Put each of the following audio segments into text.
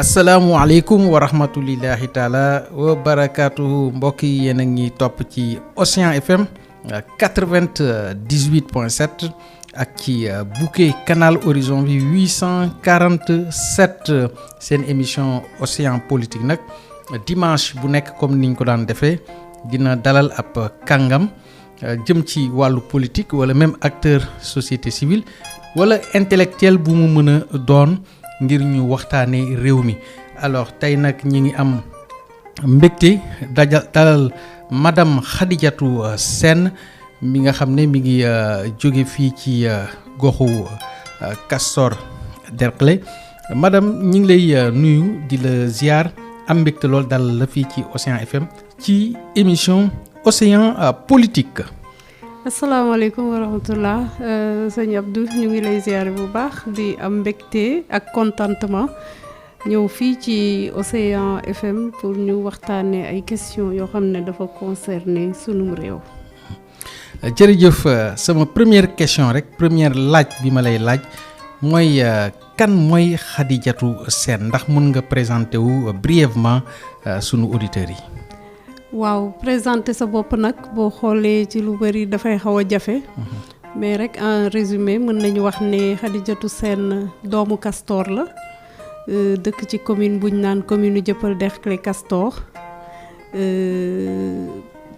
asalaamualeykum wa rahmatulillahi taala wa barakaatuhu mbokk yi yéen a ngi topp ci Océan FM 98.7 ak ci bouquet canal horizon bi 847 seen émission Océan politique nag dimanche bu nekk comme niñ ko daan defee dina dalal ab kàngam jëm ci wàllu politique wala même acteur société civile wala intellectuel bu mu mën a doon ngir ñu waxtaanee réew mi. alors tey nag ñi ngi am mbégte dalal madame Khadijatou Sène mi nga xam ne mi ngi jóge fii ci goxu Castor Derklé madame ñi ngi lay nuyu di la ziar am mbégte lool dalal la fii ci Océan FM ci émission Océan politique. asalaamaaleykum wa rahmatullah sëñ Abdou ñu ngi lay ziare bu baax di am mbégte ak contentement ñëw fii ci Océan FM pour ñu waxtaanee ay questions yoo xam ne dafa concerner sunum réew. jërëjëf sama première question rek première laaj bi ma lay laaj mooy kan mooy Khadijatou Sène ndax mën nga présenter wu brièvement sunu auditeurs yi. waaw présenter sa bopp nag boo xoolee ci lu bari dafay xaw a jafe mais rek en résumé mën nañu wax ne Khadijatou Sène doomu Castor la dëkk ci commune buñ naan commune Dieuppeul Derklé Castor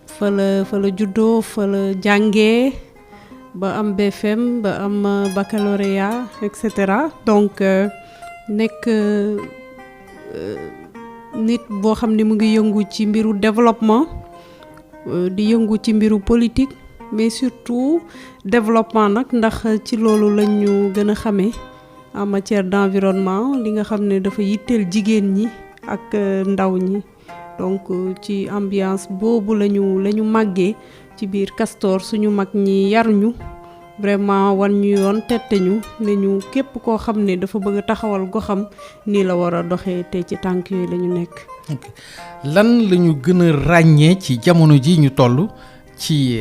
fa la juddoo fa la jàngee ba am BFM ba am baccalauréat et cetera donc nekk nit boo xam ne mu ngi yëngu ci mbiru développement di yëngu ci mbiru politique mais surtout développement nag ndax ci loolu lañ ñu gën a xamee en matière d'environnement li nga xam ne dafa yitteel jigéen ñi ak ndaw ñi donc ci ambiance boobu la ñu màggee ci biir Castor suñu mag ñi yar ñu vraiment wan ñu yoon tette ñu ne ñu képp koo xam ne dafa bëgg a taxawal goxam nii la war a doxee te ci tànk yooyu la ñu nekk. lan la ñu gën a ràññee ci jamono ji ñu toll ci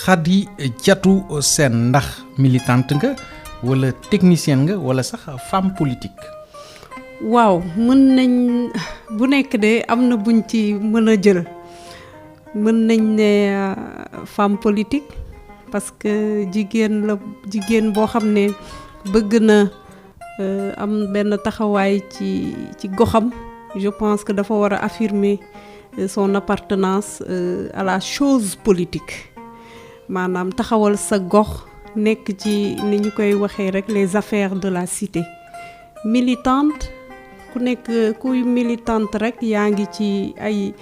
Khadijatou Sène ndax militante nga wala technicienne nga wala sax femme politique. waaw mën nañ bu nekk de am na buñ ci mën a jël mën nañ ne femme politique. parce que jigéen boo xam ne bëgg na am benn taxawaay ci goxam je pense que dafa war a affirmer son appartenance à la chose politique maanaam taxawal sa gox nekk ci ni ñu koy waxee rek les affaires de la cité militante ku nekk kuy militante rek yaa ngi ci ay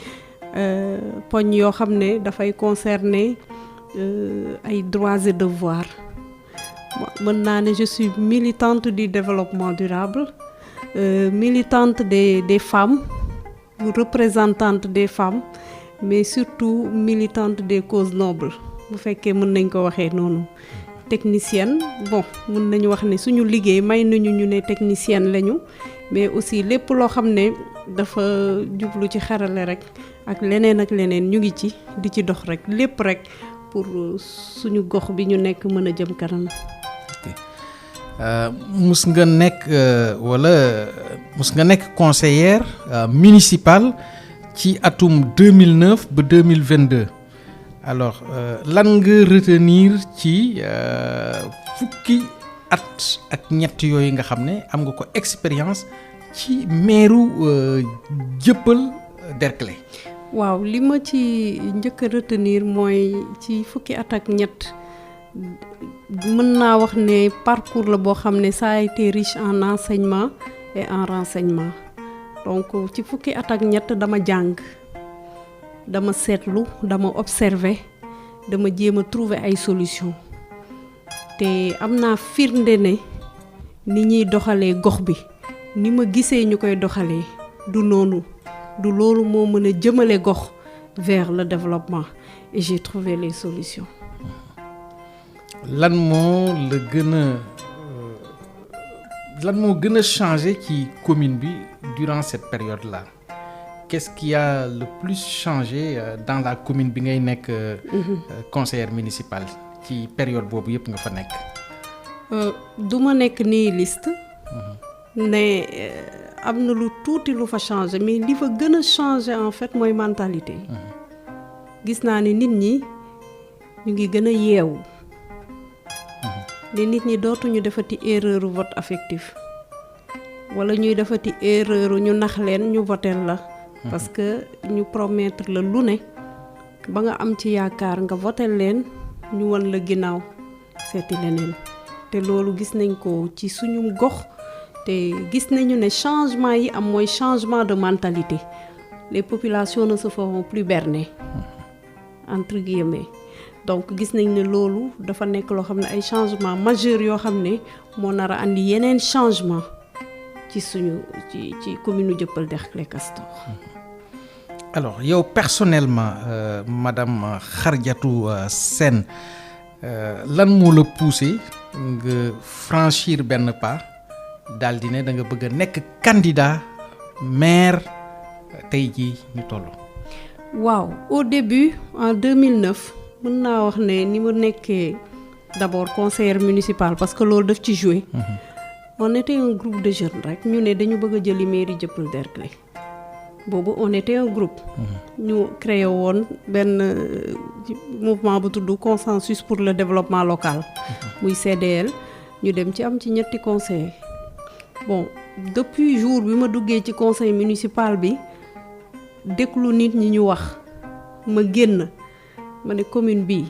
poñ yoo xam ne dafay concerner ay droits et devoirs mën naa ne je suis militante du développement durable militante des femmes représentante des femmes mais surtout militante des causes nobles bu fekkee mën nañ ko waxee noonu technicienne bon mën nañu wax ne suñu liggéey may nañu ñu ne technicienne lañu mais aussi lépp loo xam ne dafa jublu ci xarale rek ak leneen ñu ngi ci di ci dox rek lépp rek pour suñu gox bi ñu nekk mën a jëm kanam. mus nga nekk conseillère municipale ci atum 2009 ba 2022 alors lan nga retenir ci fukki at ak ñett yooyu nga xam ne am nga ko expérience ci meeru Dieuppeul Derklé. waaw li ma ci njëkk a retenir mooy ci fukki at ak ñett mën naa wax ne parcours la boo xam ne ça a été riche en enseignement et en renseignement donc ci fukki at ak ñett dama jàng dama seetlu dama observer dama jéem a trouver ay solutions te am naa firnde ne ni ñuy doxalee gox bi ni ma gisee ñu koy doxalee du noonu. du loolu moo mën a jëmale gox vers le développement et j'ai trouvé les solutions. lan moo gën a changé ci commune bi durant cette période là qu'est-ce qui a le plus changé dans la commune bi ngay nekk conseillère municipale ci période boobu yëpp nga fa nekk. du ma nekk nii liste ne am na lu tuuti lu fa changé mais li fa gën a changé en fait mooy mentalité gis naa ne nit ñi ñu ngi gën a yeewu ne nit ñi dootuñu defati erreur vote affectif wala ñuy defati erreur ñu nax leen ñu votel la parce que ñu promettre la lu ne ba nga am ci yaakaar nga votel leen ñu wan la ginnaaw seeti leneen te loolu gis nañ ko ci suñu gox te gis nañu ne changement yi am mooy changement de mentalité les populations ne se feront plus berner entre guillemets donc gis nañ ne loolu dafa nekk loo xam ne ay changement majeur yoo xam ne moo nar a andi yeneen changement ci suñu ci commune Dieuppeul Derklé Castor. Alors yow personnellement madame Khadijatou Sène lan moo la poussé nga franchir benn pas daal di ne da nga bëgg a nekk candidat maire tey jii ñu toll. waaw au début en 2009 mën naa wax ne ni ma nekkee d'abord conseillère municipal parce que loolu daf ci joué. On était un groupe de jeunes rek ñu ne dañu bëgg a jëli mairie Dieuppeul Derklé boobu on était un groupe. ñu créé woon benn mouvement bu tudd consensus pour le développement local. muy CDL ñu dem ci am ci ñetti conseillers. bon depuis jour bi ma duggee ci conseil municipal bi déglu nit ñi ñu wax ma génn ma ne commune bii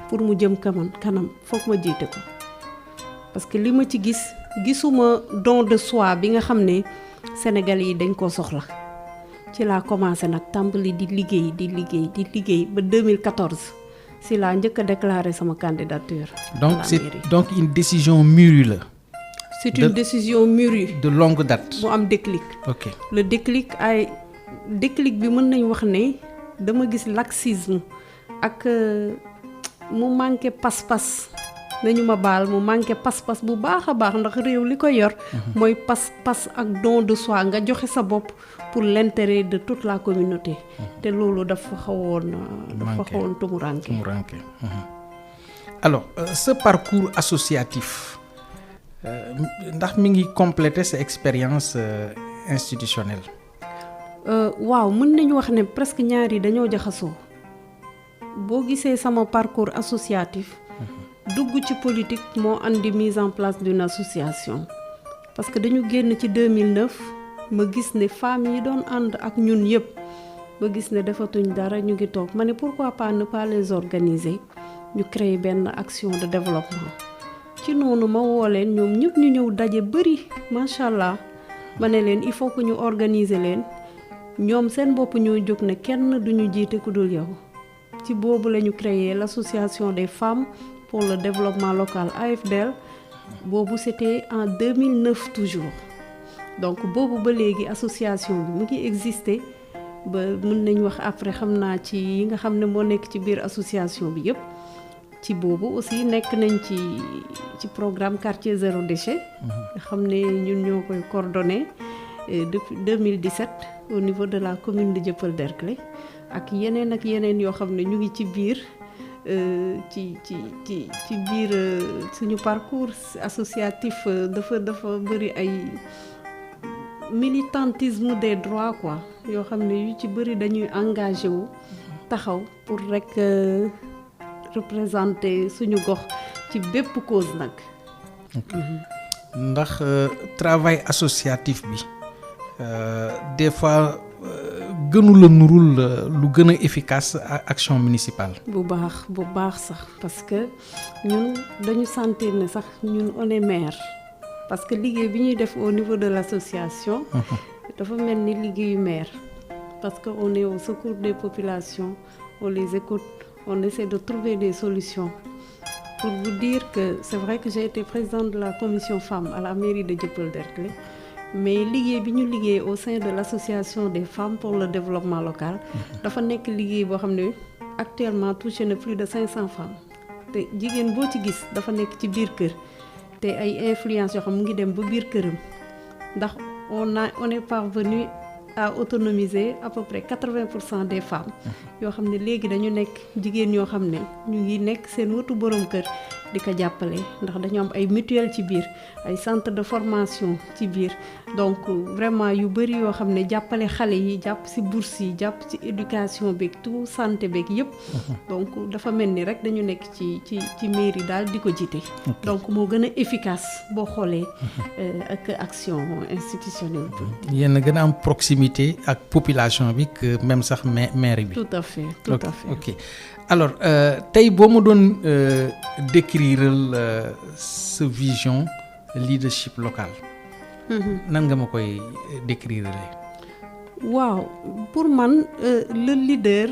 pour mu jëm kanam foog ma jiite ko parce que li ma ci gisuma don de soi bi nga xam ne Sénégalais yi dañ koo soxla ci laa commencé nag tàmbali di liggéey ba 2014 si laa njëkk a déclaré sama candidature. donc une décision mûrie la. C'est une décision mûrie. De longue date. mu am déclic. Ok. Le déclic bi mën nañ wax ne dama gis laxisme ak mu manqué pas-pas nañu ma baal mu manqué pas-pas bu baax a baax ndax réew li ko yor. mooy pas-pas ak don de soi nga joxe sa bopp pour l'intérêt de toute la communauté. te loolu dafa xawoon tumuranke. Alors ce parcours associatif. ndax mi ngi compléter sa expérience institutionnelle. waaw mën nañu wax ne presque ñaar yi dañoo jaxasoo boo gisee sama parcours associatif dugg ci politique moo andi mise en place d'une association parce que dañu génn ci 2009 ma gis ne femmes yi doon ànd ak ñun yëpp ma gis ne defatuñ dara ñu ngi toog ma ne pourquoi pas ne pas les organiser ñu créer benn action de développement. ci noonu ma woo leen ñoom ñëpp ñu ñëw daje bëri macha allah ma ne leen il faut que ñu organiser leen ñoom seen bopp ñoo jóg ne kenn duñu jiite ku dul yow ci boobu la ñu créé l'association des femmes pour le développement local AFDL boobu c'était en 2009 toujours donc boobu ba léegi association bi mu ngi exister ba mën nañ wax après xam naa ci yi nga xam ne moo nekk ci biir association bi yëpp. ci boobu aussi nekk nañ ci programme quartier zéro déchet nga xam ne ñun ñoo koy coordonné depuis 2017 au niveau de la commune de Dieuppeul Derklé ak yeneen yoo xam ne ñu ngi ci biir ci biir suñu parcours associatif dafa bëri ay militantisme des droits quoi yoo xam ne yu ci bëri dañuy engagé wu taxaw pour rek représenter suñu gox ci bépp cause nag. ndax travail associatif bi des fois gënu la nurul lu gën a efficace action municipale. bu baax sax parce que ñun dañu sentir ne sax ñun on est maire parce que liggéey bi ñuy def au niveau de l'association. dafa mel ni liggéeyu maire parce que on est au secours des populations on les écoute. On essaie de trouver des solutions. Pour vous dire que c'est vrai que j'ai été présidente de la commission femmes à la mairie de Dieuppeul Derklé, mais liggéey bi ñu liggéey au sein de l'association des femmes pour le développement local dafa nekk liggéey boo xam ne actuellement touché na plus de 500 femmes te jigéen boo ci gis dafa nekk ci biir kër te ay influence yoo xam mu ngi dem ba biir këram ndax on est parvenu à autonomiser à peu près 80% des femmes yoo xam ne léegi dañu nekk jigéen yoo xam ne ñu ngi nekk seen wetu borom kër di ko jàppale ndax dañu am ay mutuelle ci biir ay centre de formation ci biir donc vraiment yu bëri yoo xam ne jàppale xale yi jàpp ci bourse yi jàpp ci éducation beeg tout santé beeg yëpp donc dafa mel ni rek dañu nekk ci mairie daal di ko jiite donc moo gën a efficace boo xoolee ak action institutionnelle yéen a gën a am proximité ak population bi que même sax maire bi tout à fait ok alors tey boo ma doon décrire sa vision leadership local nan nga ma koy décrire waaw pour man le leader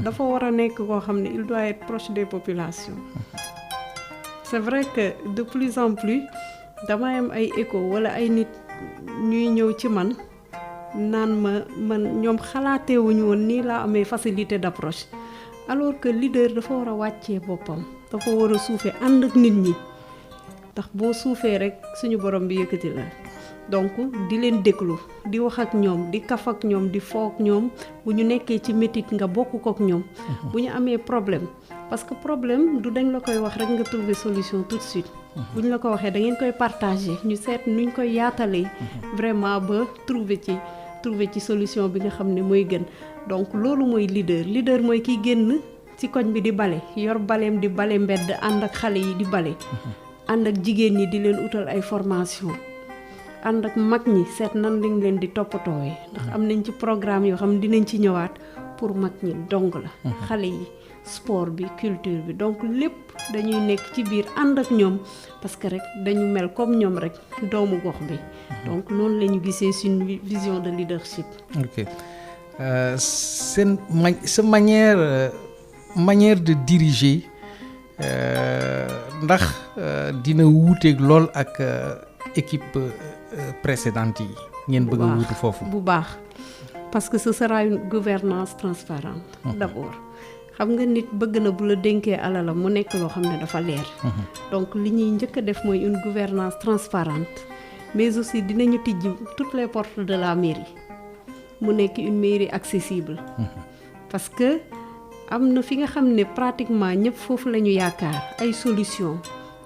dafa war a nekk koo xam ne il doit être proche des populations c'est vrai que de plus en plus dama am ay écho wala ay nit ñuy ñëw ci man naan man ñoom xalaatewuñu woon nii laa amee facilité d'approche alors que leader dafa war a wàccee boppam dafa war a suufee ànd ak nit ñi ndax boo suufee rek suñu borom bi yëkkati la donc di leen déglu di wax ak ñoom di kaf ak ñoom di foo ak ñoom bu ñu nekkee ci métit nga bokk ko ak ñoom bu ñu amee problème parce que problème du dañ la koy wax rek nga trouver solution tout de suite bu ñu la ko waxee da ngeen koy partager ñu seet nuñ koy yaatalee vraiment ba trouver ci solution bi nga xam ne mooy gën donc loolu mooy leader mooy kiy génn ci koñ bi di bale yor baleem di bale mbedd ànd ak xale yi di bale ànd ak jigéen ñi di leen utal ay formation ànd ak mag ñi seet nan lañ leen di toppatoowee ndax am nañ ci programme yoo xam ne dinañ ci ñëwaat pour mag ñi dong la xale yi sport bi culture bi donc lépp dañuy nekk ci biir ànd ak ñoom parce que rek dañu mel comme ñoom rek doomu gox bi donc noonu la ñu gisee suñu vision de leadership. ok sa manière de diriger ndax dina wuuteeg lool ak équipe précédente yi ngeen bëgg a wuutu foofu bu baax parce que ce sera une gouvernance transparente d'abord xam nga nit bëgg na bu la dénkee alalam mu nekk loo xam ne dafa leer donc li ñuy njëkk a def mooy une gouvernance transparente mais aussi dinañu tijji toutes les portes de la mairie mu nekk une mairie accessible parce que am na fi nga xam ne pratiquement ñëpp foofu la ñu yaakaar ay solution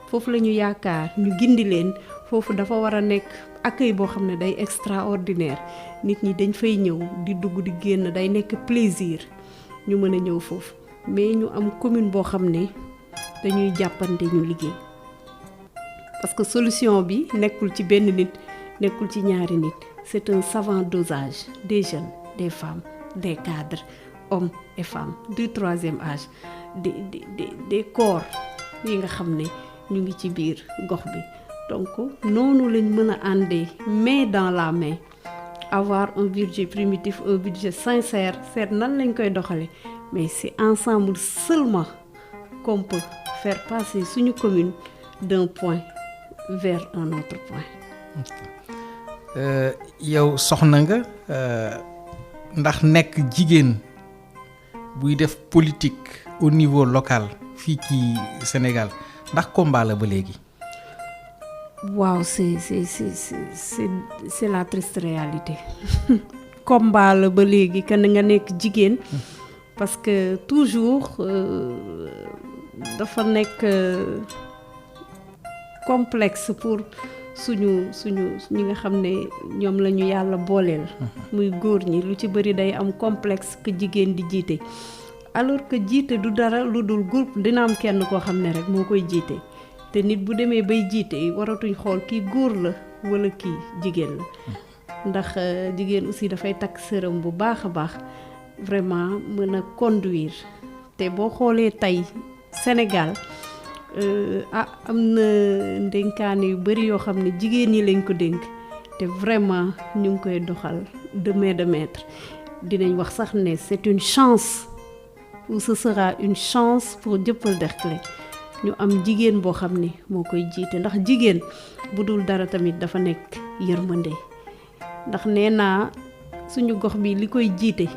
foofu la ñu yaakaar ñu gindi leen foofu dafa war a nekk accueil boo xam ne day extraordinaire nit ñi dañ fay ñëw di dugg di génn day nekk plaisir ñu mën a ñëw foofu mais ñu am commune boo xam ne dañuy jàppante ñu liggéey parce que solution bi nekkul ci benn nit nekkul ci ñaari nit c'est un savant dosage des jeunes des femmes des cadres hommes et femmes du troisième âge des corps yi nga xam ne ñu ngi ci biir gox bi donc noonu lañ mën a àndee main dans la main avoir un budget primitif un budget sincère seet nan lañ koy doxale mais c'est ensemble seulement qu'on peut faire passer suñu commune d'un point vers un autre point. yow soxna nga ndax nekk jigéen buy def politique au niveau local fii ci Sénégal ndax combat la ba léegi. waaw c'est la triste réalité combat la ba léegi que nga nekk jigéen parce que toujours dafa nekk complexe pour suñu ñi nga xam ne ñoom la ñu yàlla booleel muy góor ñi lu ci bëri day am complexe que jigéen di jiite alors que jiite du dara lu dul groupe dina am kenn koo xam ne rek moo koy jiite te nit bu demee bay jiite waratuñ xool kii góor la wala kii jigéen la ndax jigéen aussi dafay takk sëram bu baax a baax vraiment mën a conduire te boo xoolee tey Sénégal am na ndénkaane yu bari yoo xam ne jigéen ñi lañ ko dénk te vraiment ñu ngi koy doxal de main de maître dinañ wax sax ne c'est une chance ou ce sera une chance pour Dieuppeul Derklé ñu am jigéen boo xam ne moo koy jiite ndax jigéen bu dul dara tamit dafa nekk yërmande ndax nee naa suñu gox bi li koy jiite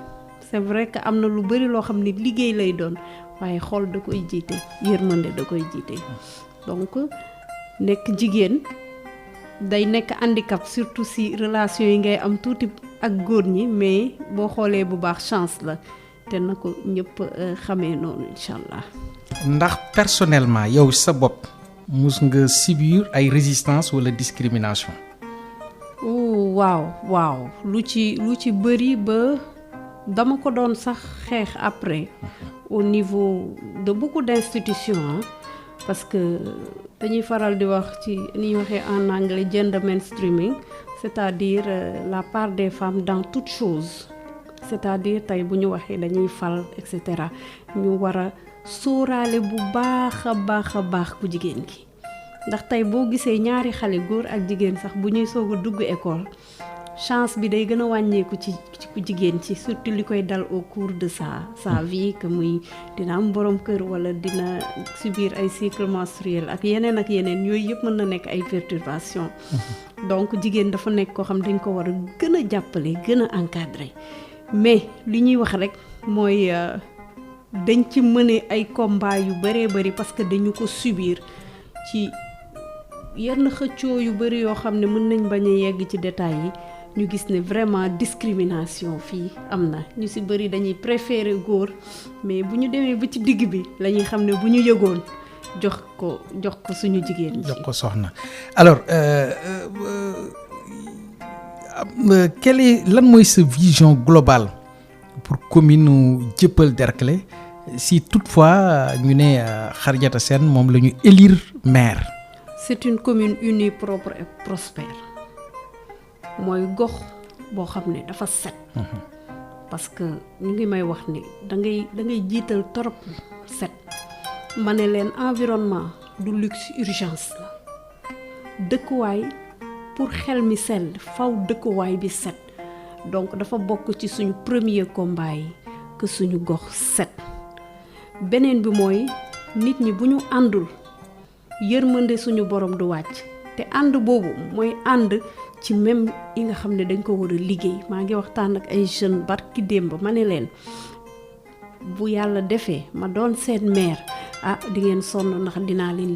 c'est vrai que am na lu bari loo xam ne liggéey lay doon waaye xol da koy jiite yërmande da koy jiite donc nekk jigéen day nekk handicap surtout si relation yi ngay am tuuti ak góor ñi mais boo xoolee bu baax chance la te na ko ñëpp xamee noonu incha allah. ndax personnellement yow sa bopp mus nga subir ay résistance wala discrimination. waaw lu ci bëri ba dama ko doon sax xeex après au niveau de beaucoup d'institutions parce que dañuy faral di wax ci ni ñuy waxee en anglais gender mainstreaming, c'est-à-dire la part des femmes dans toute chose, c'est-à-dire tey bu ñu waxee dañuy fal et cetera ñu war a sóoraale bu baax a baax ku jigéen gi ndax tey boo gisee ñaari xale góor ak jigéen sax bu ñuy soog a dugg école chance bi day gën a wàññeeku ci ku jigéen ci surtout li koy dal au cours de sa vie que muy dina am borom kër wala dina subir ay cycle menstruel ak yeneen yooyu yëpp mën na nekk ay perturbations. Donc jigéen dafa nekk koo xam dañ ko war a gën a jàppale gën a encadrer mais li ñuy wax rek mooy dañ ci mëne ay combat yu bëree bëri parce que dañu ko subir ci yenn xëccoo yu bëri yoo xam ne mën nañ bañ a yegg ci détails yi ñu gis ne vraiment discrimination fii am na ñu ci bëri dañuy préférer góor mais bu ñu demee ba ci digg bi la ñuy xam ne bu ñu yëgoon jox ko suñu jigéen ñi. jox ko soxna alors lan mooy sa vision globale pour commune Dieuppeul Derklé si toutefois ñu ne Khadijatou Sène moom la ñu élire maire. C'est une commune unie, propre et prospère mooy gox boo xam ne dafa set. parce que ñu ngi may wax ni da ngay jiital torop set ma ne leen environnement du luxe, urgence la dëkkuwaay pour xel mi sell faw dëkkuwaay bi set donc dafa bokk ci suñu premier combat yi que suñu gox set. beneen bi mooy nit ñi bu ñu àndul yërmande suñu borom du wàcc te ànd boobu mooy ànd ci même yi nga xam ne dañ ko war a liggéey. maa ngi waxtaan ak ay jeunes barki démb ma ne leen bu yàlla defee ma doon seen maire di ngeen sonn ndax dinaa leen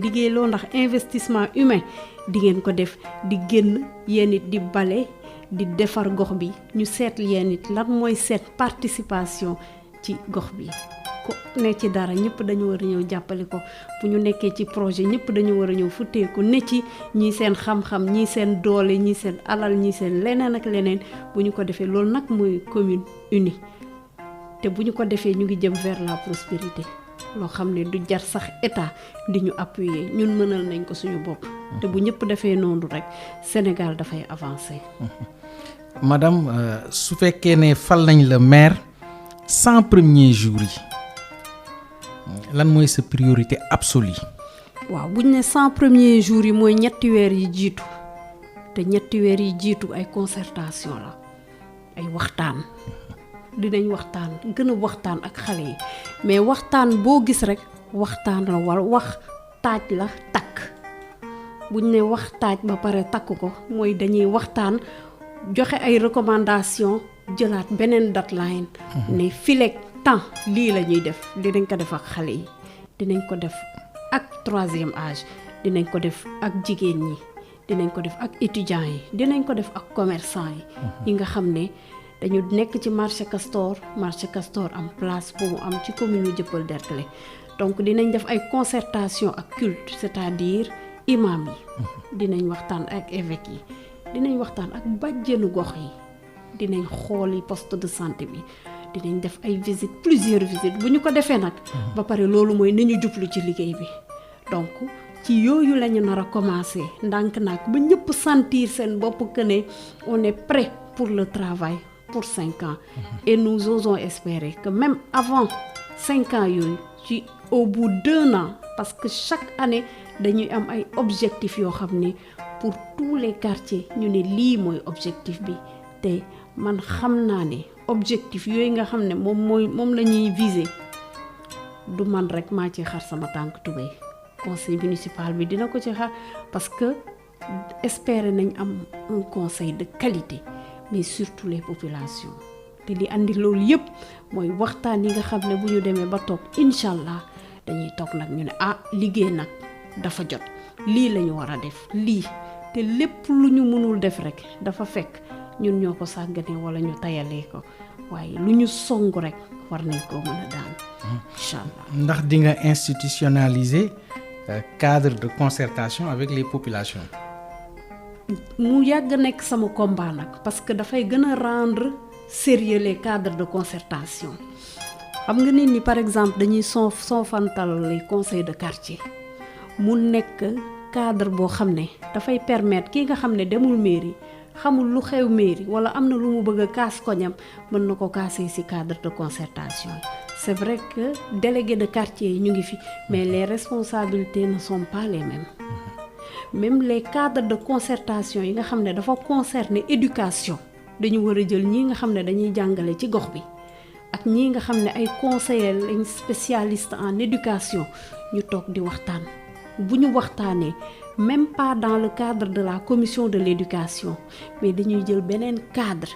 liggéeyloo ndax investissement humain di ngeen ko def di génn yéen it di bale di defar gox bi ñu seet yéen it lan mooy seet participation ci gox bi. ko ne ci dara ñëpp dañu war a ñëw jàppale ko bu ñu nekkee ci projet ñëpp dañu war a ñëw futteeku ne ci ñii seen xam-xam ñii seen doole ñii seen alal ñii seen leneen ak leneen bu ñu ko defee loolu nag mooy commune unie te bu ñu ko defee ñu ngi jëm vers la prospérité loo xam ne du jar sax état di ñu appuyer ñun mënal nañ ko suñu bopp te bu ñëpp defee noonu rek Sénégal dafay avancer. madame su fekkee ne fal nañ la maire 100 premiers jours yi lan mooy sa priorité absolue. waaw buñ ne 100 premiers jours yi mooy ñetti weer yi jiitu te ñetti weer yi jiitu ay concertation la ay waxtaan dinañ waxtaan gën a waxtaan ak xale yi mais waxtaan boo gis rek waxtaan la wala wax taaj la takk buñ ne wax taaj ba pare takk ko mooy dañuy waxtaan joxe ay recommandation jëlaat beneen deadline ne fileeg temps lii la ñuy def dinañ ko def ak xale yi dinañ ko def ak 3e âge dinañ ko def ak jigéen ñi dinañ ko def ak étudiants yi dinañ ko def ak commerçant yi nga xam ne dañu nekk ci marché Castor am place bu mu am ci commune u Dieuppeul Derklé donc dinañ def ay concertation ak culte c'est-à-dire imam yi dinañ waxtaan ak évêque yi dinañ waxtaan ak bàjjenu gox yi dinañ xooli poste de santé bi dinañ def ay visites plusieurs visites bu ñu ko defee nag ba pare loolu mooy nañu jublu ci liggéey bi donc ci yooyu la ñu nar a commencer ndànk nag ba ñëpp sentir seen bopp que ne on est prêt pour le travail pour 5 ans et nous osons espérer que même avant 5 ans yooyu ci au bout d'1 an parce que chaque année dañuy am ay objectifs yoo xam ne pour tous les quartiers ñu ne lii mooy objectif bi te man xam naa ne objectif yooyu nga xam ne moom la ñuy viser du man rek maa ci xar sama tànk tubéy conseil municipal bi dina ko ci xar parce que espérer nañ am un conseil de qualité mais surtout les populations te li andi loolu yëpp mooy waxtaan yi nga xam ne bu ñu demee ba toog incha allah dañuy toog nag ñu ne liggéey nag dafa jot lii la ñu war a def lii te lépp lu ñu mënul def rek dafa fekk ñun ñoo ko sàgganee wala ñu tayalee ko waaye lu ñu song rek war nañ koo mën a daan incha allah. ndax di nga institutionnaliser cadre de concertation avec les populations. mu yàgg nekk sama combat nag parce que dafay gën a rendre sérieux les cadres de concertation xam nga nit ñi par exemple dañuy soofantal les conseils de quartier mu nekk cadre boo xam ne dafay permettre kii nga xam ne demul mairie xamul lu xew mairie wala am na lu mu bëgg a kaas koñam mën na ko kaasee ci cadre de concertation. C'est vrai que délégués de quartier yi ñu ngi fi mais les responsabilités ne sont pas les mêmes. Même les cadres de concertation yi nga xam ne dafa concerner éducation dañu war a jël ñii nga xam ne dañuy jàngale ci gox bi ak ñii nga xam ne ay conseillers lañ spécialistes en éducation ñu toog di waxtaan. bu ñu waxtaanee même pas dans le cadre de la commission de l'éducation mais dañuy jël beneen cadre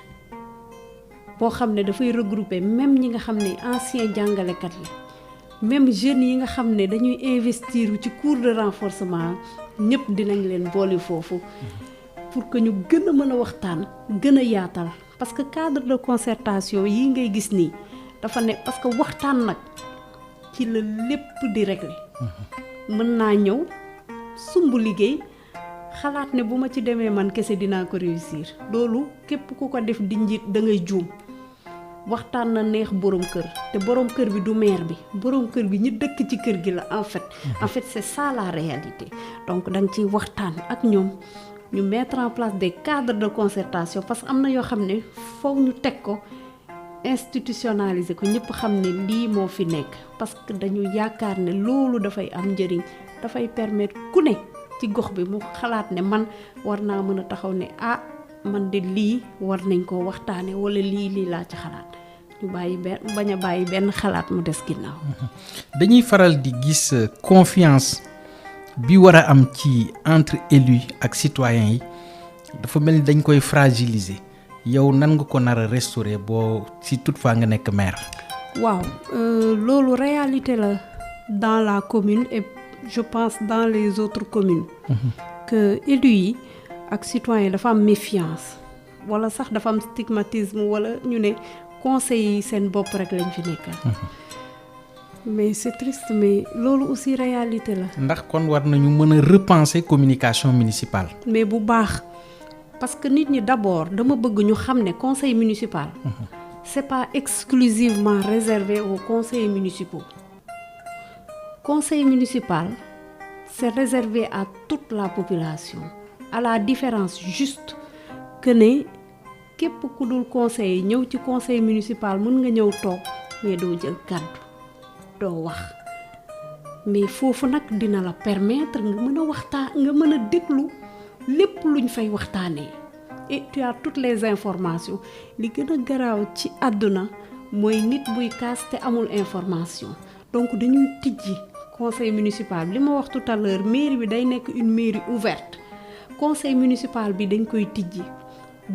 boo xam ne dafay regrouper même ñi nga xam ne anciens jàngalekat la même jeunes yi nga xam ne dañuy investir ci cours de renforcement ñëpp dinañ leen boole foofu pour que ñu gën a mën a waxtaan gën a yaatal parce que cadre de concertation yi ngay gis nii dafa ne parce que waxtaan nag ci la lépp di régler mën naa ñëw sumb liggéey xalaat ne bu ma ci demee man kese dinaa ko réussir loolu képp ku ko def di njiit da ngay juum waxtaan na neex borom kër te borom kër bi du maire bi borom kër bi ñi dëkk ci kër gi la en fait c'est ça la réalité donc da nga ciy waxtaan ak ñoom ñu mettre en place des cadres de concertation parce que am na yoo xam ne foog ñu teg ko institutionnaliser ko ñëpp xam ne lii moo fi nekk parce que dañu yaakaar ne loolu dafay am njëriñ dafay permettre ku ne ci gox bi mu xalaat ne man war naa mën a taxaw ne ah man de lii war nañ koo waxtaane wala lii laa ci xalaat ñu bañ a bàyyi benn xalaat mu des ginnaaw. dañuy faral di gis confiance bi war a am ci entre élus ak citoyens yi dafa mel ni dañ koy fragiliser yow nan nga ko nar a restaurer boo si toutefois nga nekk maire. waaw loolu réalité la dans la commune et je pense dans les autres communes. que élus yi ak citoyens dafa am méfiance wala sax dafa am stigmatisme wala ñu ne conseil yi seen bopp rek lañ fi nekkal. mais c'est triste mais loolu aussi réalité la. ndax kon war nañu mën a repenser communication municipale. mais bu baax parce que nit ñi d'abord dama bëgg ñu xam ne conseil municipal. c'est pas exclusivement réservé aux conseillers municipaux. Conseil municipal c'est réservé à toute la population à la différence juste que ne képp ku dul conseiller ñëw ci conseil municipal mën nga ñëw toog mais doo jël kàddu doo wax mais foofu nag dina la permettre nga mën a waxtaan nga mën a déglu lépp luñ fay waxtaanee et tu as toutes les informations li gën a garaaw ci àdduna mooy nit buy kaas te amul information donc dañuy tijji conseil municipal li ma wax tout à l'heure mairie bi day nekk une mairie ouverte conseil municipal bi dañ koy tijji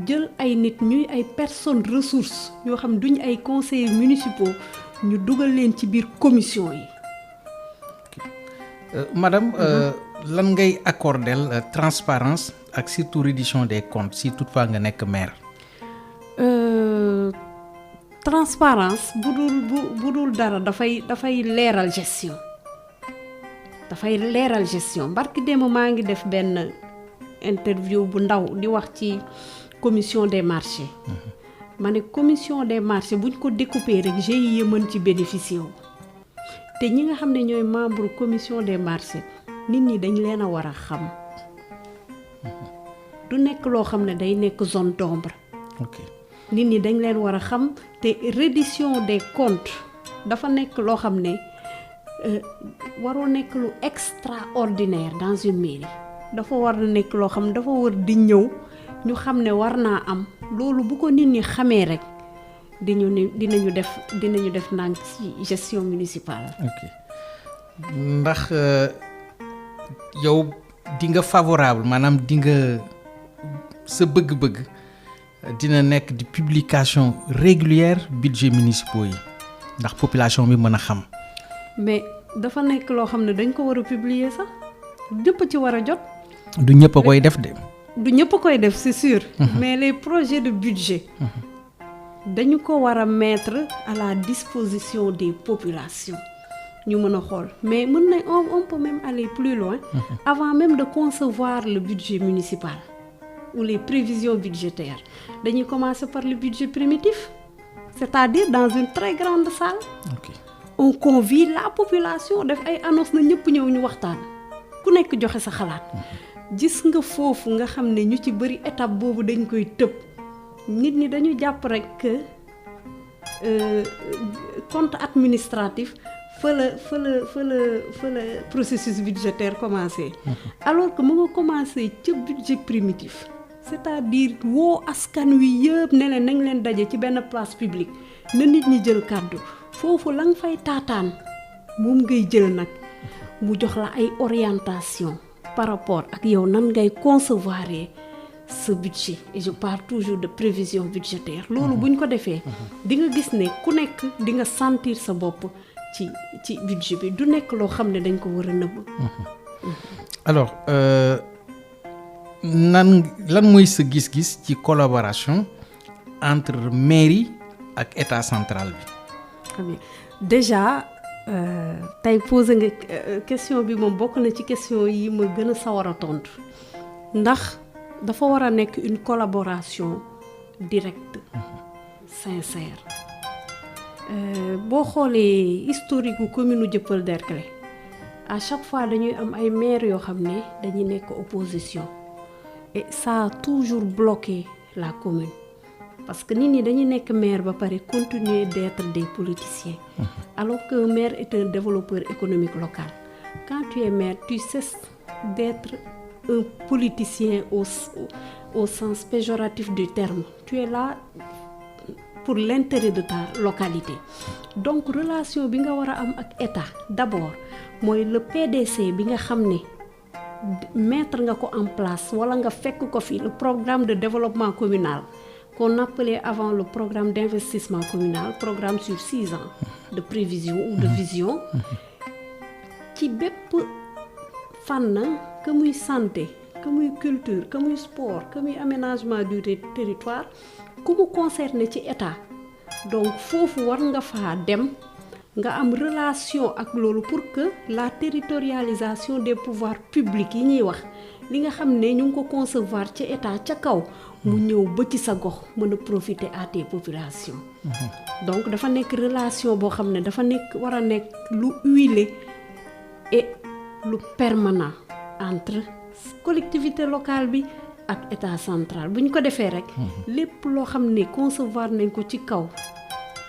jël ay nit ñuy ay personnes ressources yoo xam duñ ay conseillers municipaux ñu dugal leen ci biir commission yi. Madame lan ngay accordel transparence ak surtout reddition des comptes si toutefois nga nekk maire. Transparence bu dul dara dafay leeral gestion barki démb maa ngi def benn interview bu ndaw di wax ci commission des marchés. ma ne commission des marchés buñ ko découper rek GIE mën ci bénéficier wu te ñi nga xam ne ñooy membre commission des marchés nit ñi dañ leen a war a xam du nekk loo xam ne day nekk zone d'ombre. nit ñi dañ leen war a xam te reddition des comptes dafa nekk loo xam ne warul nekk lu extraordinaire dans une mairie dafa war a nekk loo xam dafa war di ñëw ñu xam ne war naa am loolu bu ko nit ñi xamee rek dinañu def ndànk ci gestion municipale. ndax yow di nga favorable maanaam di nga sa bëgg-bëgg dina nekk di publication régulière budget municipaux yi ndax population bi mën a xam. mais dafa nekk loo xam ne dañ ko war a publier sax ñëpp ci war a jot. du ñëpp a koy def de. du ñëpp a koy def c'est sûr. Mais les projets de budget dañu ko war a mettre à la disposition des populations ñu mën a xool mais mën na on peut même aller plus loin avant même de concevoir le budget municipal ou les prévisions budgétaires dañuy commencer par le budget primitif c'est-à-dire dans une très grande salle on convie la population def ay annonce na ñëpp ñëw ñu waxtaan ku nekk joxe sa xalaat gis nga foofu nga xam ne ñu ci bëri étape boobu dañ koy tëb nit ñi dañu jàpp rek que compte administratif fa la processus budgétaire commencé alors que mu nga commencé ca budget primitif c'est-à-dire woo askan wi yëpp ne leen nañ leen daje ci benn place publique na nit ñi jël kàddu foofu la nga fay taataan moom ngay jël nag mu jox la ay orientation par rapport ak yow nan ngay concevoir ce budget et je parle toujours de prévision budgétaire loolu buñ ko defee di nga gis ne ku nekk di nga sentir sa bopp ci budget bi du nekk loo xam ne dañ ko war a nëbb alors lan mooy sa gis-gis ci collaboration entre mairie ak état central bi déjà tey posé nga question bi moom bokk na ci question yi ma gën a sawar a tontu ndax dafa war a nekk une collaboration directe sincère boo xoolee historique gu commune Dieuppeul Derklé à chaque fois dañuy am ay maires yoo xam ne dañuy nekk opposition et ça a toujours bloqué la commune parce que nit ñi dañuy nekk maire ba pare continuer d'être des politiciens alors qu'un maire est un développeur économique local quand tu es maire tu cesses d'être un politicien au sens péjoratif du terme tu es là pour l'intérêt de ta localité donc relation bi nga war a am ak état d'abord mooy le PDC bi nga xam ne mettre nga ko en place wala nga fekk ko fi le programme de développement communal qu'on appelait avant le programme d'investissement communal programme sur 6 ans de prévision ou de vision ci bépp fànn que muy santé que muy culture que muy sport que muy aménagement du territoire ku mu concerné ci état donc foofu war nga faa dem nga am relation ak loolu pour que la territorialisation des pouvoirs publics yi ñuy wax li nga xam ne ñu ngi ko concevoir ci état ca kaw mu ñëw ba ci sa gox mën a profiter à tes populations donc dafa nekk relation boo xam ne dafa nekk war a nekk lu huilé et lu permanent entre collectivité locale bi ak état central bu ñu ko defee rek lépp loo xam ne concevoir nañ ko ci kaw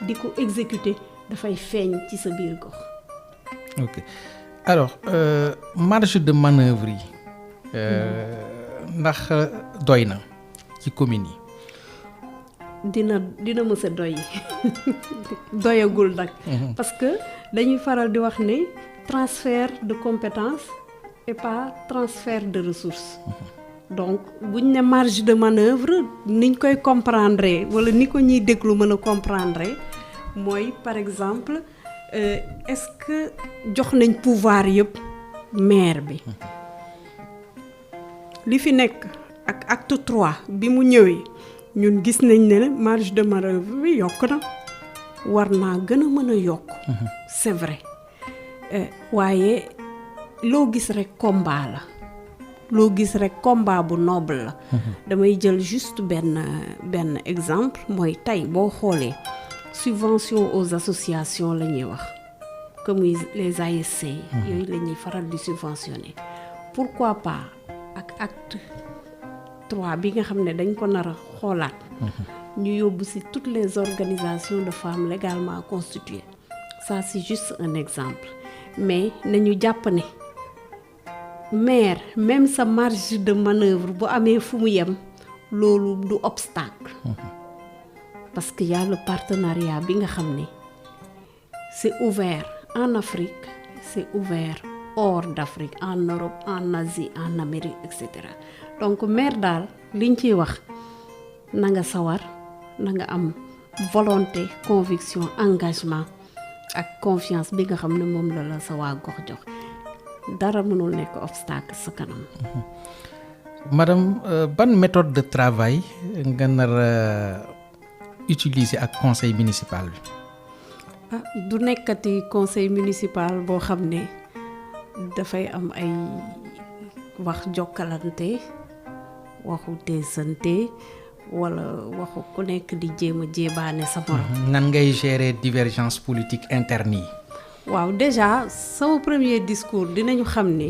di ko exécuter dafay feeñ ci sa biir gox. ok alors marge de manœuvre yi ndax doy na ci commune yi. dina mës a doy doyagul nag. parce que dañuy faral di wax ne transfert de compétences et pas transfert de ressources. donc buñ ne marge de manœuvre niñ koy comprendre wala ni ko ñuy déglu mën a comprendre mooy par exemple est-ce que jox nañ pouvoir yëpp maire bi li fi nekk ak acte 3 bi mu ñëwee ñun gis nañ ne marge de manœuvre bi yokk na war naa gën a mën a yokk c'est vrai waaye loo gis rek combat la loo gis rek combat bu noble la damay jël juste benn exemple mooy tey boo xoolee subvention aux associations la ñuy wax comme les ASC yooyu la ñuy faral di subventionner pourquoi pas ak acte 3 bi nga xam ne dañ ko nar a xoolaat ñu yóbbu ci toutes les organisations de femmes légalement constituées ça c'est juste un exemple mais nañu jàpp ne maire même sa marge de manœuvre bu amee fu mu yem loolu du obstacle parce que y a le partenariat bi nga xam ne c'est ouvert en Afrique c'est ouvert hors d'Afrique en Europe en Asie en Amérique etc. donc maire daal liñ ciy wax na nga sawar na nga am volonté conviction engagement ak confiance bi nga xam ne moom la sa waa gox jox dara mënul nekk obstacle sa kanam. madame ban méthode de travail nga nar utiliser ak conseil municipal bi. ah du nekkati conseil municipal boo xam ne dafay am ay wax jokkalante waxu teesante wala waxu ku nekk di jéem a jébaane sa morom. nan ngay gérer divergence politique interne yi. waaw déjà sama premier discours dinañu xam ne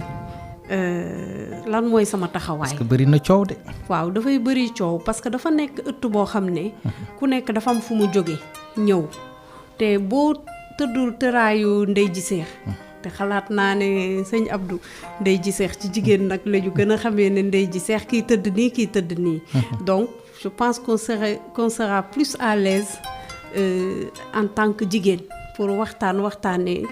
lan mooy sama taxawaay. parce que bëri na coow de. waaw dafay bëri coow parce que dafa nekk ëtt boo xam ne ku nekk dafa am fu mu jóge ñëw te boo tëddul tëraayu ndey ji seex te xalaat naa ne sëñ Abdou ndey ji seex ci jigéen nag la ñu gën a xamee ne ndey ji seex kii tëdd nii kii tëdd nii. donc je pense qu'on sera plus à l'aise en tant que jigéen pour waxtaanee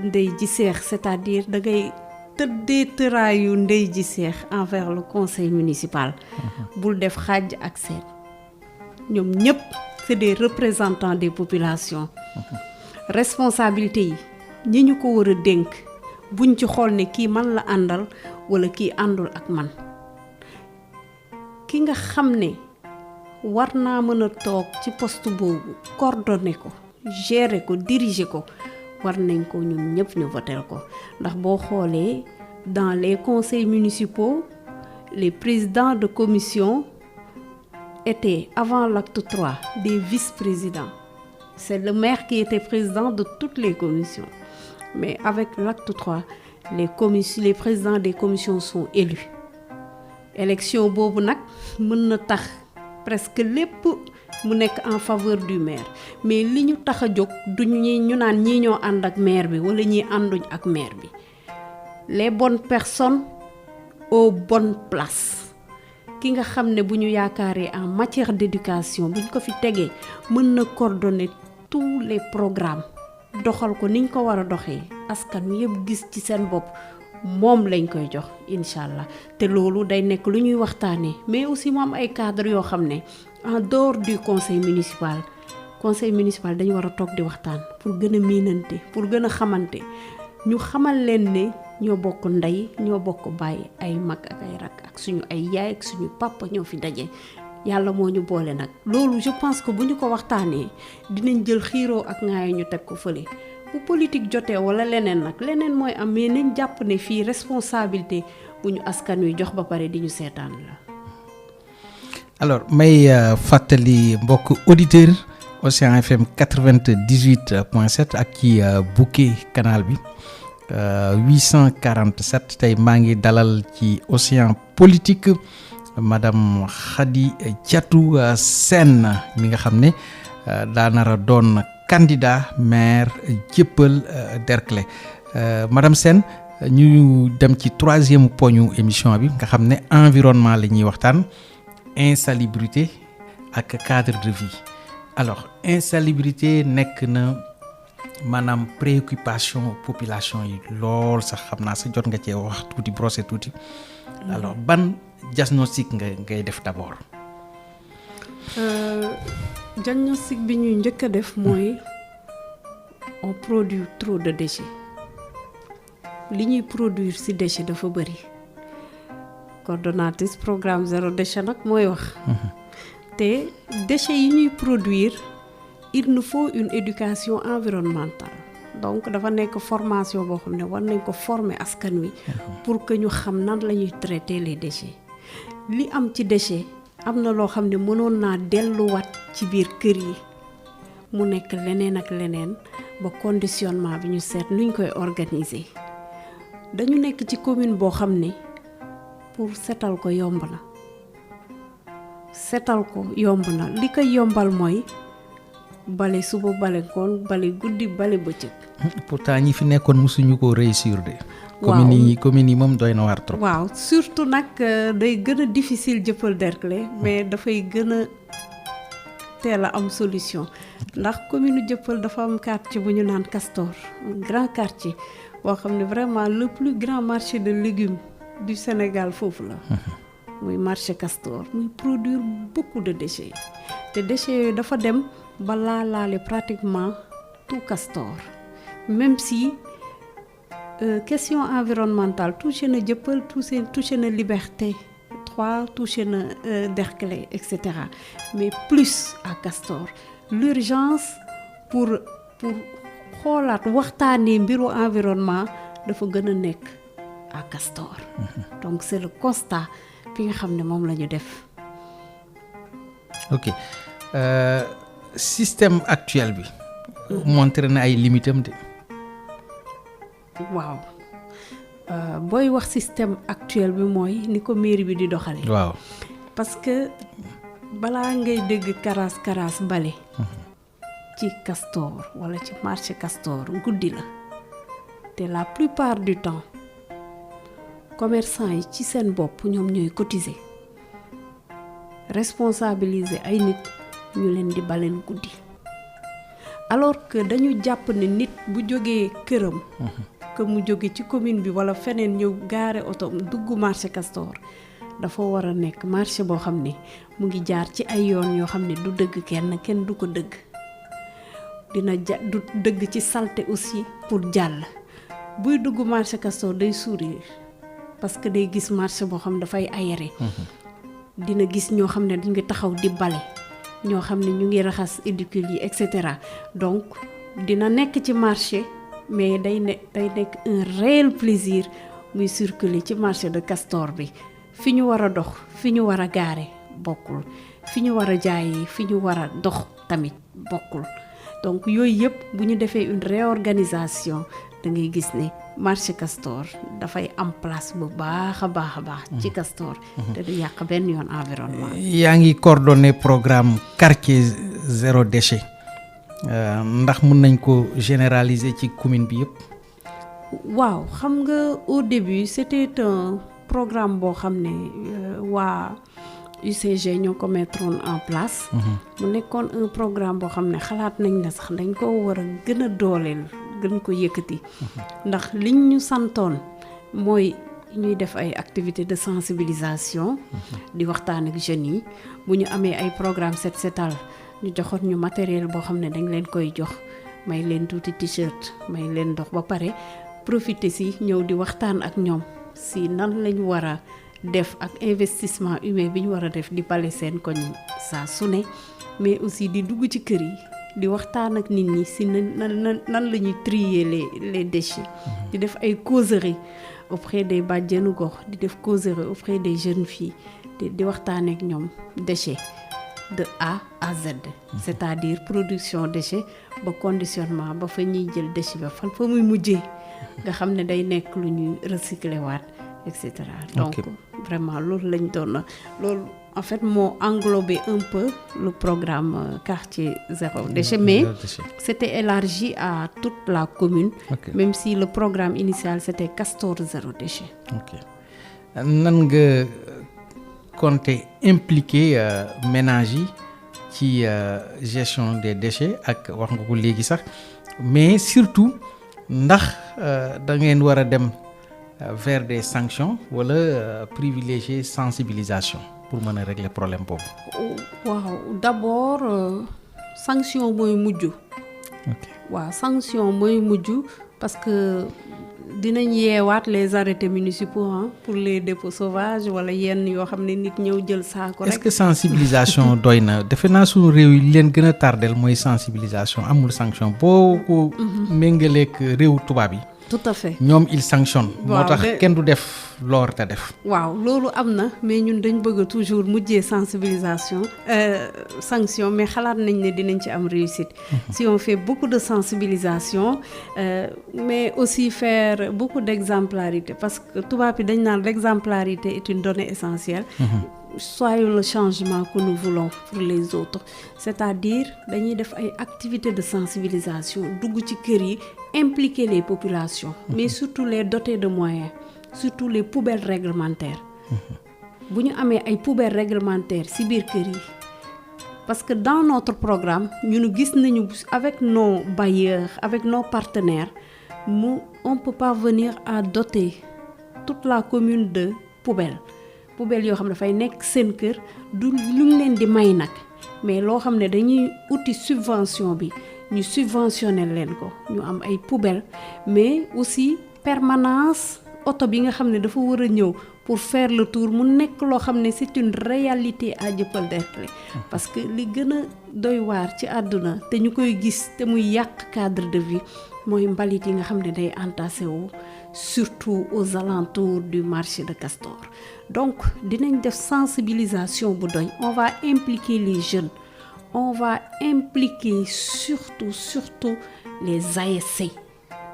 ndey ji seex c'est-à-dire da ngay tëddee tëraayu ndey ji seex envers le conseil municipal. bul def xaaj ak seen ñoom ñëpp c'est des représentants des populations. responsabilité yi ñi ñu ko war a dénk buñ ci xool ne kii man la àndal wala kii àndul ak man ki nga xam ne war naa mën a toog ci poste boobu coordonner ko gérer ko diriger ko war nañ ko ñun ñëpp ñu voter ko ndax boo xoolee dans les conseils municipaux les présidents de commission étaient avant l'acte 3 des vice-présidents. C'est le maire qui était président de toutes les commissions. Mais avec l'acte 3, les présidents des commissions sont élus. Élection boobu nag mën na tax presque lépp mu nekk en faveur du maire mais li ñu tax a jóg duñ ñu naan ñii ñoo ànd ak maire bi wala ñii ànduñ ak maire bi. Les bonnes personnes aux bonnes places. ki nga xam ne bu ñu yaakaaree en matière d'éducation buñ ko fi tegee mën na coordonner tous les programmes doxal ko niñ ko war a doxee askan wi yëpp gis ci seen bopp moom lañ koy jox incha allah te loolu day nekk lu ñuy waxtaanee mais aussi mu am ay cadres yoo xam ne en dehors du conseil municipal dañu war a toog di waxtaan pour gën a miinante pour gën a xamante ñu xamal leen ne ñoo bokk ndey ñoo bokk baay ay mag ak ay rak ak suñu ay yaay ak suñu papa ñoo fi daje yàlla moo ñu boole nag loolu je pense que bu ñu ko waxtaanee dinañ jël xiiroo ak ŋaayo ñu teg ko fële bu politique jotee wala leneen nag leneen mooy am mais nañ jàpp ne fii responsabilité bu ñu askan wi jox ba pare di ñu seetaan la. alors may fàttali mbokk auditeur Océan FM 98.7 ak ci bouquet canal bi 847 tey maa ngi dalal ci Océan politique madame Khady Diatou Sène mi nga xam ne daa nar a doon candidat maire Dieuppeul Derklé madame Sène ñu dem ci 3e poñu émission bi nga xam ne environnement la ñuy waxtaan insalubrité ak cadre de vie. alors insalubrité nekk na maanaam préoccupation population yi lool sax xam naa sa jot nga cee wax tuuti brosser tuuti alors ban diagnostic ngay def d'abord. diagnostic bi ñuy njëkk a def mooy on produit trop de déchets li ñuy produire ci déchet dafa bëri coordonnatrice programme zéro déchet nag mooy wax. te déchets yi ñuy produire il nous faut une éducation environnementale donc dafa nekk formation boo xam ne war nañ ko former askan wi pour que ñu xam nan la ñuy traiter les déchets li am ci déchet am na loo xam ne mënoon naa delluwaat ci biir kër yi mu nekk leneen ak leneen ba conditionnement bi ñu seet nuñ koy organiser dañu nekk ci commune boo xam ne pour setal ko yomb na setal ko yomb na li koy yombal mooy bale suba bale ngoon bale guddi bale bëccëg. pourtant ñi fi nekkoon mësuñu ko réussir de. waaw commune yi moom doy na waar trop. waaw surtout nag day gën a difficile Dieuppeul Derklé mais dafay gën a teel a am solution ndax commune Dieuppeul dafa am quartier bu ñu naan Castor un grand quartier boo xam ne vraiment le plus grand marché de légumes du Sénégal foofu la. muy marché Castor muy produire beaucoup de déchets te déchets yooyu dafa dem ba laalaale pratiquement tout Castor même si question environnementale touché na Dieuppeul touché na Liberté 3 touché na Derklé et cetera mais plus à Castor l'urgence pour xoolaat waxtaanee mbiru environnement dafa gën a nekk à Castor donc c'est le constat bi nga xam ne moom la ñu def. ok système actuel bi montré na ay limitam de. waaw booy wax système actuel bi mooy ni ko mairie bi di doxale waaw parce que balaa ngay dégg karas bale ci Castor wala ci marché Castor guddi la te la plupart du temps commerçant yi ci seen bopp ñoom ñooy cotiser responsabiliser ay nit ñu leen di baleen guddi alors que dañu jàpp ne nit bu jógee këram que mu jóge ci commune bi wala feneen ñëw gaare oto dugg marché Castor dafa war a nekk marché boo xam ne mu ngi jaar ci ay yoon yoo xam ne du dëgg kenn du ko dëgg du dëgg ci salte aussi pour jàll buy dugg marché Castor day sourire parce que day gis marché boo xam dafay aéré dina gis ñoo xam ne dañ ngi taxaw di bale ñoo xam ne ñu ngi raxas édicule yi et cetera donc dina nekk ci marché mais day nekk un réel plaisir muy circuler ci marché de Castor bi fi ñu war a dox fi ñu war a gaare bokkul fi ñu war a jaayee fi ñu war a dox tamit bokkul donc yooyu yëpp bu ñu defee une réorganisation da ngay gis ne marché Castor dafay am place bu baax a baax ci Castor te du yàq benn yoon environnement. yaa ngi coordonné programme quartier zéro déchet ndax mën nañ ko généraliser ci commune bi yëpp. waaw xam nga au début c'était un programme boo xam ne waa UCG ñoo ko mettroon en place. mu nekkoon un programme boo xam ne xalaat nañ ne sax dañ ko war a gën a dooleel gën ko yëkkati. ndax liñ ñu santoon mooy ñuy def ay activités de sensibilisation. di waxtaan ak jeunes yi bu ñu amee ay programme set setal ñu joxoon ñu matériel boo xam ne dañ leen koy jox may leen tuuti t-shirt may leen ndox ba pare profiter si ñëw di waxtaan ak ñoom si nan lañ war a def ak investissement humain bi ñu war a def di bale seen koñ saa su ne mais aussi di dugg ci kër yi di waxtaan ak nit ñi si nan la ñuy trier les déchets di def ay causeries auprès des bàjjenu gox di def causeries auprès des jeunes filles di waxtaan ak ñoom déchets de A à Z c'est-à-dire production déchets ba conditionnement ba fa ñuy jël déchet ba fa muy mujjee nga xam ne day nekk lu ñuy recycler waat et cetera donc vraiment loolu lañ doon loolu en fait moo englobé un peu le programme quartier zéro déchet mais c'était élargi à toute la commune même si le programme initial c'était Castor zéro déchet. nan nga compter impliquer ménage yi ci gestion des déchets ak wax nga ko léegi sax mais surtout ndax da ngeen war a dem vers des sanctions wala privilégier sensibilisation pour mën a régler problème boobu. waaw d'abord sanction mooy mujj. waaw sanction mooy mujj parce que dinañ yeewaat les arrêtés municipaux pour les dépôts sauvages wala yenn yoo xam ne nit ñëw jël saako rek. est-ce que sensibilisation doy na defe naa suñu réew yi leen gën a tardel mooy sensibilisation amul sanction boo ko méngaleeg réew tubaab yi. tout à fait ñoom il sanctionne. moo tax kenn du def loor te def. waaw loolu am na mais ñun dañ bëgg toujours mujjee sensibilisation sanction mais xalaat nañ ne dinañ ci am réussite. si on fait beaucoup de sensibilisation mais aussi faire beaucoup d'exemplarité parce que tubaab yi dañ naan l'exemplarité est une donnée essentielle. soyons le changement que nous voulons pour les autres c'est-à-dire dañuy def ay activités de sensibilisation dugg ci kër yi impliquer les populations mais surtout les dotés de moyens surtout les poubelles réglementaires bu ñu amee ay poubelles réglementaires ci biir kër yi parce que dans notre programme ñun gis nañu avec nos bailleurs avec nos partenaires on peut parvenir à doter toute la commune de poubelles yoo xam ne dafay nekk seen kër du lu ñu leen di may nag mais loo xam ne dañuy uti subvention bi ñu subventionner leen ko ñu am ay poubelles mais aussi permanence oto bi nga xam ne dafa war a ñëw pour faire le tour mu nekk loo xam ne c'est une réalité à Dieuppeul-Derklé parce que li gën a doy waar ci àdduna te ñu koy gis te muy yàq cadre de vie mooy mbalit yi nga xam ne day entassé wu surtout aux alentours du marché de Castor donc dinañ def sensibilisation bu doy on va impliquer les jeunes on va impliquer surtout les ASC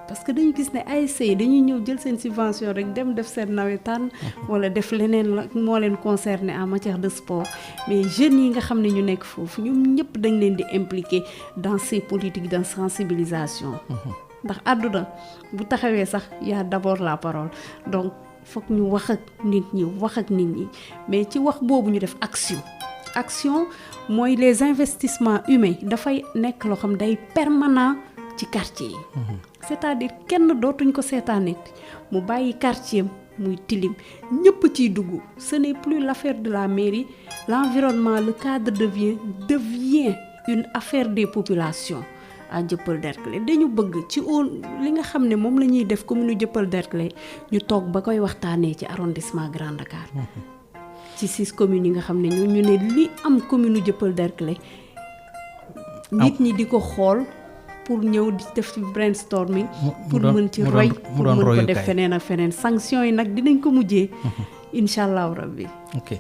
parce que dañu gis ne ASC dañuy ñëw jël seen subvention rek dem def seen nawetaan wala def leneen la moo leen concerné en matière de sport mais jeunes yi nga xam ne ñu nekk foofu ñoom ñëpp dañ leen di impliquer dans ces politiques de sensibilisation ndax àdduna bu taxawee sax y a d'abord la parole donc foog ñu wax ak nit ñi mais ci wax boobu ñu def action mooy les investissements humains dafay nekk loo xam day permanent ci quartier yi c'est-à-dire kenn dootuñ ko seetaanit mu bàyyi quartier muy tilim ñëpp ciy dugg ce n'est plus l'affaire de la mairie l'environnement le cadre devient une affaire des populations à Dieuppeul-Derklé dañu bëgg ci li nga xam ne moom la ñuy def commune Dieuppeul-Derklé ñu toog ba koy waxtaanee ci arrondissement Grand Dakar ci 6 communes yi nga xam ne ñu ne li am commune Dieuppeul-Derklé nit ñi di ko xool pour ñëw di def brainstorming pour mën ci roy pour mën ko def feneen ak feneen sanction yi nag dinañ ko mujjee incha allahu rabbi. ok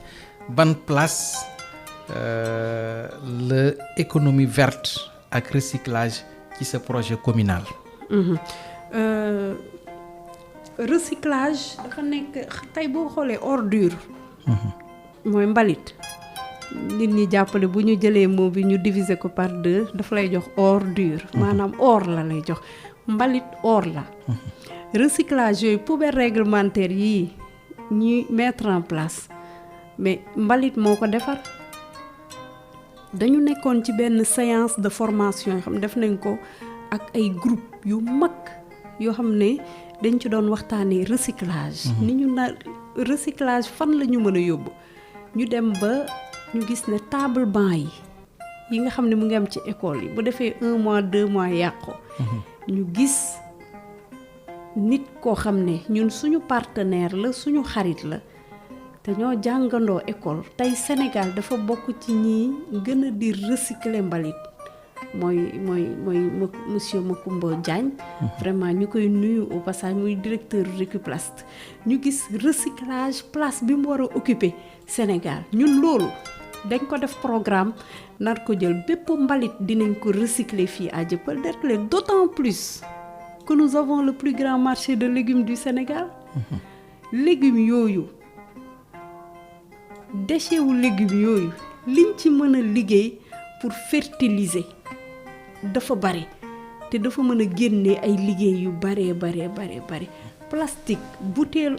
ban place la économie verte ak recyclage ci sa projet communal. Recyclage dafa nekk tey boo xoolee ordure mooy mbalit nit ñi jàppale bu ñu jëlee mot bi ñu diviser ko par 2 dafa lay jox ordure maanaam or la lay jox mbalit or la recyclage yooyu poubelle réglementaire yii ñuy mettre en place mais mbalit moo ko defar dañu nekkoon ci benn séance de formation yoo xam ne def nañ ko ak ay groupe yu mag yoo xam ne dañ ci doon waxtaanee recyclage ni ñu na recyclage fan la ñu mën a yóbbu ñu dem ba ñu gis ne table banc yi nga xam ne mu ngi am ci école yi bu defee 1 mois 2 mois yàqu ñu gis nit koo xam ne ñun suñu partenaire la suñu xarit la te ñoo jàngandoo école tey Sénégal dafa bokk ci ñi gën a di recycler mbalit mooy monsieur Macoumba Diagne vraiment ñu koy nuyu au passage muy directeur Récuplast ñu gis recyclage place bi mu war a occuper Sénégal ñun loolu dañ ko def programme nar ko jël bépp mbalit dinañ ko recycler fii à Dieuppeul-Derklé d'autant plus que nous avons le plus grand marché de légumes du Sénégal légumes yooyu déchets wu légumes yooyu liñ ci mën a liggéey pour fertiliser dafa bari te dafa mën a génne ay liggéey yu bari plastique bouteille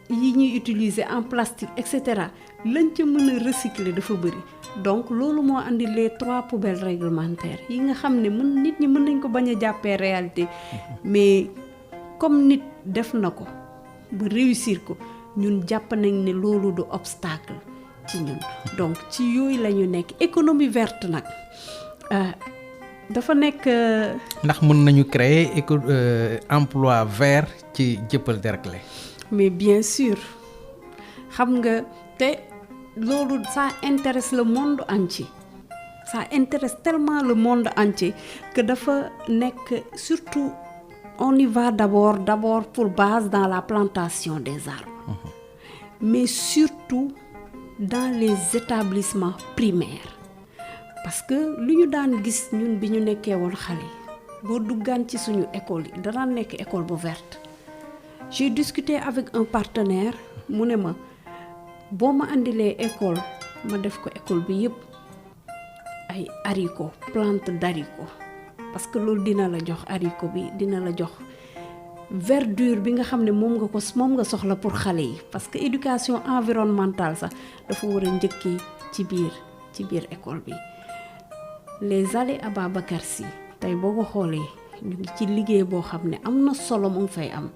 yi ñuy utiliser en plastique etc. lañ ca mën a recycler dafa bari donc loolu moo andi les 3 poubelles réglementaires yi nga xam ne nit ñi mën nañ ko bañ a jàppee réalité mais comme nit def na ko ba réussir ko ñun jàpp nañ ne loolu du obstacle ci ñun donc ci yooyu la ñu nekk économie verte nag dafa nekk. ndax mën nañu créer emploi vert ci Dieuppeul-Derklé. mais bien sûr xam nga te loolu ça intéresse le monde entier ça intéresse tellement le monde entier que dafa nekk surtout on y va d'abord pour base dans la plantation des arbres mais surtout dans les établissements primaires parce que lu ñu daan gis ñun bi ñu nekkee woon xale boo duggaan ci suñu école yi danaa nekk école bu verte j'ai discuté avec un partenaire mu ne ma boo ma andilee école ma def ko école bi yëpp ay haricot plante d'haricot parce que loolu dina la jox haricot bi dina la jox verdure bi nga xam ne moom nga soxla pour xale yi parce que éducation environnementale sax dafa war a njëkkee ci biir école bi les allées Ababacar Sy tey boo ko xoolee ñu ngi ci liggéey boo xam ne am na solo mu ngi fay am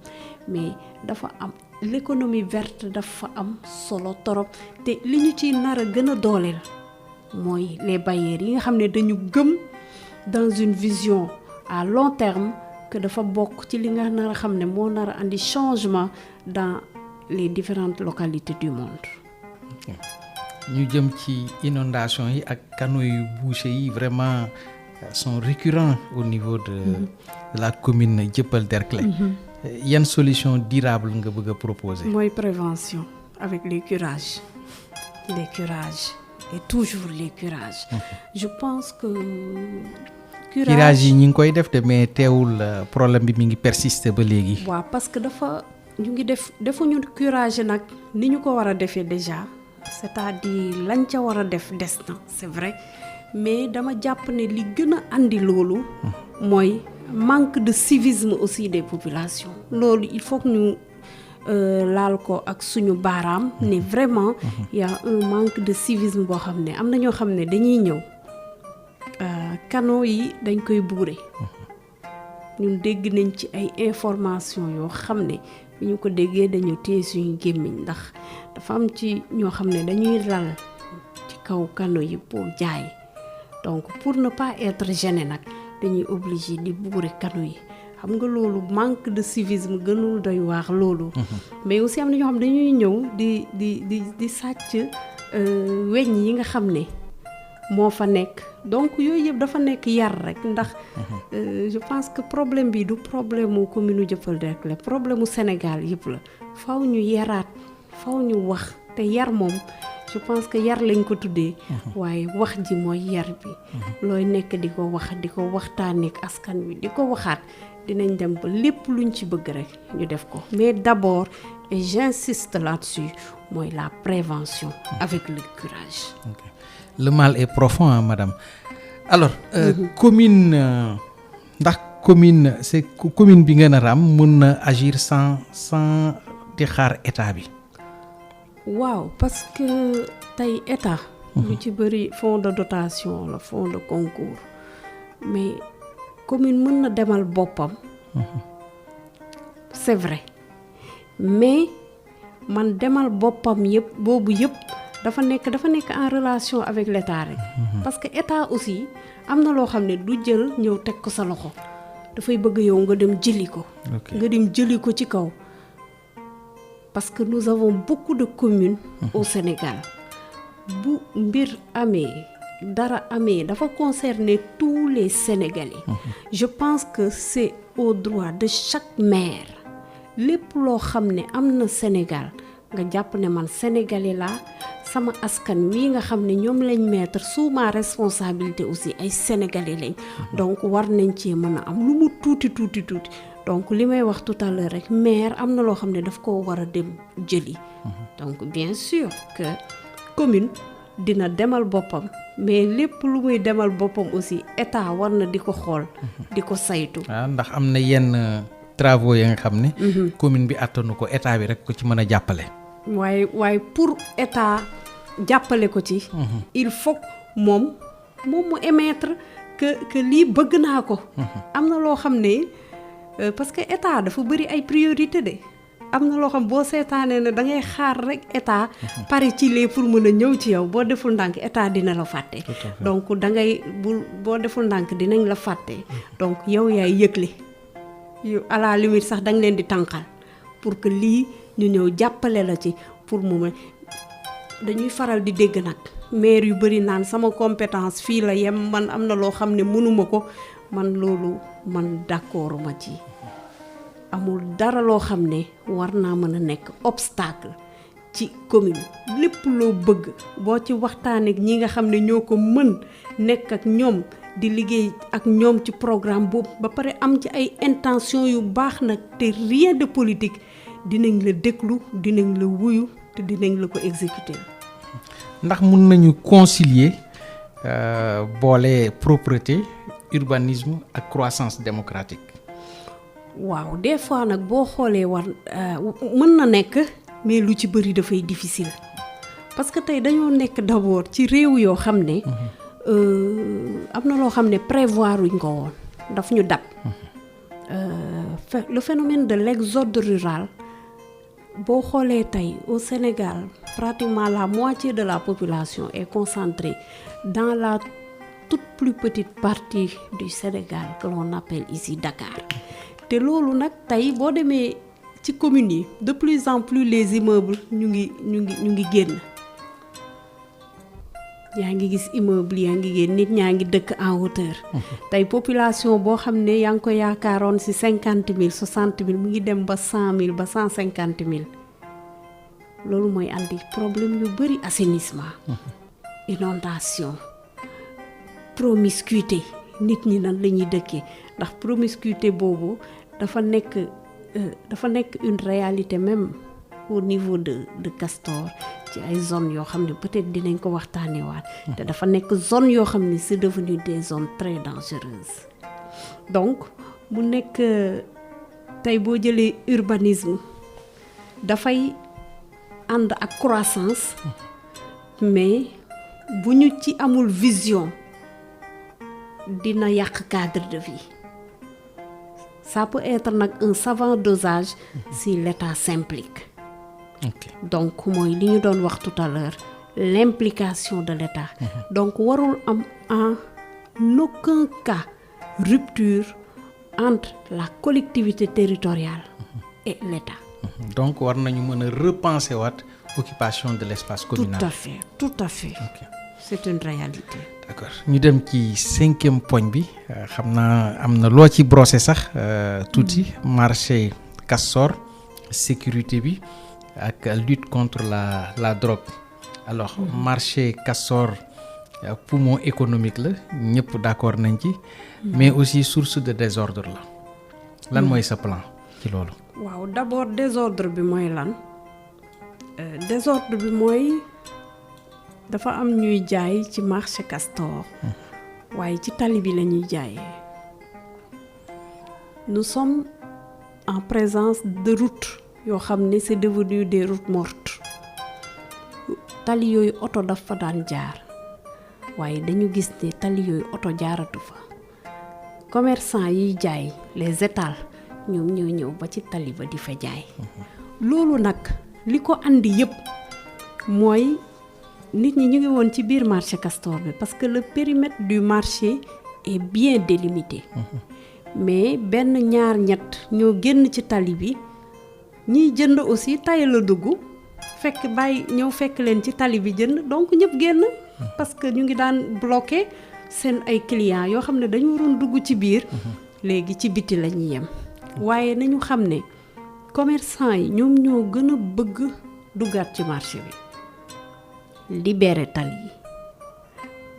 mais dafa am l'économie verte dafa am solo torop te li ñu ciy nar a gën a dooleel mooy les bailleurs yi nga xam ne dañu gëm dans une vision à long terme que dafa bokk ci li nga nar a xam ne moo nar a andi changement dans les différentes localités du monde. ñu jëm ci inondation yi ak canaux yu bouchés yi vraiment sont récurrents au niveau de la commune Dieuppeul-Derklé. Yan solution durable nga bëgg a proposer? Mooy prévention avec les curages et toujours les curages. Je pense que curage yi ñi ngi koy def de mais teewul problème bi mi ngi persister ba léegi. waaw parce que ñu ngi defuñu curage nag ni ñu ko war a defee déjà, c'est-à-dire lañ ca war a def des na c'est vrai, mais dama jàpp ne li gën a andi loolu mooy manque de civisme aussi des populations. Loolu il faut que ñu laal ko ak suñu baaraam ne vraiment y a un manque de civisme boo xam ne am na ñoo xam ne dañuy ñëw canaux yi dañ koy buure. ñun dégg nañ ci ay information yoo xam ne bi ñu ko déggee dañu téye suñu gémmiñ, ndax dafa am ci ñoo xam ne dañuy lal ci kaw canaux yi pour jaay. Donc pour ne pas être gêné nag dañuy obligé di buure canaux yi. xam nga loolu manque de civisme gënul doy waar loolu. mais aussi am na ñoo xam dañuy ñëw di sàcc weñ yi nga xam ne moo fa nekk. donc yooyu yëpp dafa nekk yar rek ndax je pense que problème bi du problème mu commune Dieuppeul-Derklé, problème mu Sénégal yëpp la. faw ñu yaraat, faw ñu wax, te yar moom je pense que yar lañ ko tuddee. waaye wax ji mooy yar bi. looy nekk di ko wax di ko waxtaanee ak askan wi di ko waxaat dinañ dem ba lépp luñ ci bëgg rek ñu def ko. mais d'abord et j'insiste là-dessus mooy la prévention avec le courage. Okay. Le mal est profond, hein, madame. Alors commune ndax commune c'est commune bi ngeen a ram mën na agir sans di xaar état bi? waaw parce que tey état lu ci bëri fonds de dotation la, fonds de concours, mais commune mën na demal boppam. c'est vrai, mais man demal boppam yëpp boobu yëpp dafa nekk en relation avec l'état rek. parce que état aussi am na loo xam ne du jël ñëw teg ko sa loxo, dafay bëgg yow nga dem jëli ko. nga dem jëli ko ci kaw. parce que nous avons beaucoup de communes au Sénégal. bu mbir amee dara amee dafa concerner tous les Sénégalais. je pense que c'est au droit de chaque maire lépp loo xam ne am na Sénégal nga jàpp ne man Sénégalais laa, sama askan wi nga xam ne ñoom lañ mettre sous ma responsabilité aussi ay Sénégalais lañ. donc war nañ cee mën a am lu mu tuuti. donc li may wax tout à l'heure rek maire am na loo xam ne daf koo war a dem jëli. donc bien sûr que commune dina demal boppam, mais lépp lu muy demal boppam aussi état war na di ko xool di ko saytu. ndax am na yenn travaux ya nga xam ne commune bi attanu ko, état bi rek ko ci mën a jàppale. waaye pour état jàppale ko ci il faut moom mu émettre que lii bëgg naa ko. am na loo xam ne parce que état dafa bëri ay priorité de. am na loo xam boo seetaanee ne da ngay xaar rek état pare ci lee pour mën a ñëw ci yow, boo deful ndànk état dina la fàtte. donc da ngay boo deful ndànk dinañ la fàtte. donc yow yaay yëgle yow à la limite sax da nga leen di tànqal pour que lii ñu ñëw jàppale la ci pour mu dañuy faral di dégg nag maire yu bëri naan sama compétence fii la yem, man am na loo xam ne mënuma ko. man loolu man d'accorduma ci. amul dara loo xam ne war naa mën a nekk obstacle ci commune. lépp loo bëgg boo ci waxtaanee ak ñi nga xam ne ñoo ko mën nekk ak ñoom di liggéey ak ñoom ci programme boobu ba pare am ci ay intention yu baax nag te rien de politique, dinañ la déglu, dinañ la wuyu te dinañ la ko exécuter. ndax mun nañu concilier boole propreté, urbanisme ak croissance démocratique? waaw des fois nag boo xoolee war mën na nekk, mais lu ci bëri dafay difficile parce que tey dañoo nekk d'abord ci réew yoo xam ne am na loo xam ne prévoir wuñ ko woon, daf ñu dab. Le phénomène de l'exode rural boo xoolee tey au Sénégal pratiquement la moitié de la population est concentrée dans la toute plus petite partie du Sénégal que l'on appelle ici Dakar. te loolu nag tey boo demee ci communes yi de plus en plus les immeubles ñu ngi génn yaa ngi gis immeuble yaa ngi génn nit ñaa ngi dëkk en hauteur tey population boo xam ne yaa ngi ko yaakaaroon ci 50 000 60 000 mu ngi dem ba 100 000 ba 150 000 loolu mooy andi problème yu bëri assainissement inondation promiscuité nit ñi nan la ñuy dëkkee ndax promiscuité boobu dafa nekk une réalité même au niveau de Castor ci ay zones yoo xam ne peut-être dinañ ko waxtaanee waat te dafa nekk zone yoo xam ne c'est devenu des zones très dangereuses donc mu nekk tey boo jëlee urbanisme dafay ànd ak croissance mais bu ñu ci amul vision dina yàq cadre de vie ça peut être nag un savant dosage si l'État s'implique. Donc mooy li ñu doon wax tout à l'heure l'implication de l'État. Donc warul am en aucun cas rupture entre la collectivité territoriale et l'État. Donc war nañu mën a repenser waat occupation de l'espace communal. Tout à fait. C'est une réalité. D'accord ñu dem ci 5e poñ bi xam naa am na loo ci brosser sax tuuti marché Castor sécurité bi ak lutte contre la drogue. Alors marché Castor poumon économique la ñëpp d'accord nañ ci mais aussi source de désordre la lan mooy sa plan ci loolu. waaw d'abord désordre bi mooy lan désordre bi mooy dafa am ñuy jaay ci marché Castor waaye ci tali bi la ñuy jaayee nous sommes en présence de routes yoo xam ne c'est devenu des routes mortes tali yooyu oto dafa daan jaar waaye dañu gis ne tali yooyu oto jaaratu fa commerçant yiy jaay les étals ñoom ñoo ñëw ba ci tali ba di fa jaay loolu nag li ko andi yépp mooy nit ñi ñu ngi woon ci biir marché Castor bi parce que le périmètre du marché est bien délimité mais benn ñaar ñett ñoo génn ci tali bi ñiy jënd aussi tay la dugg fekk ñëw fekk leen ci tali bi jënd donc ñëpp génn parce que ñu ngi daan bloqué seen ay clients yoo xam ne dañu waroon dugg ci biir léegi ci biti la ñuy yem waaye nañu xam ne commerçant yi ñoom ñoo gën a bëgg duggaat ci marché bi libérer tali yi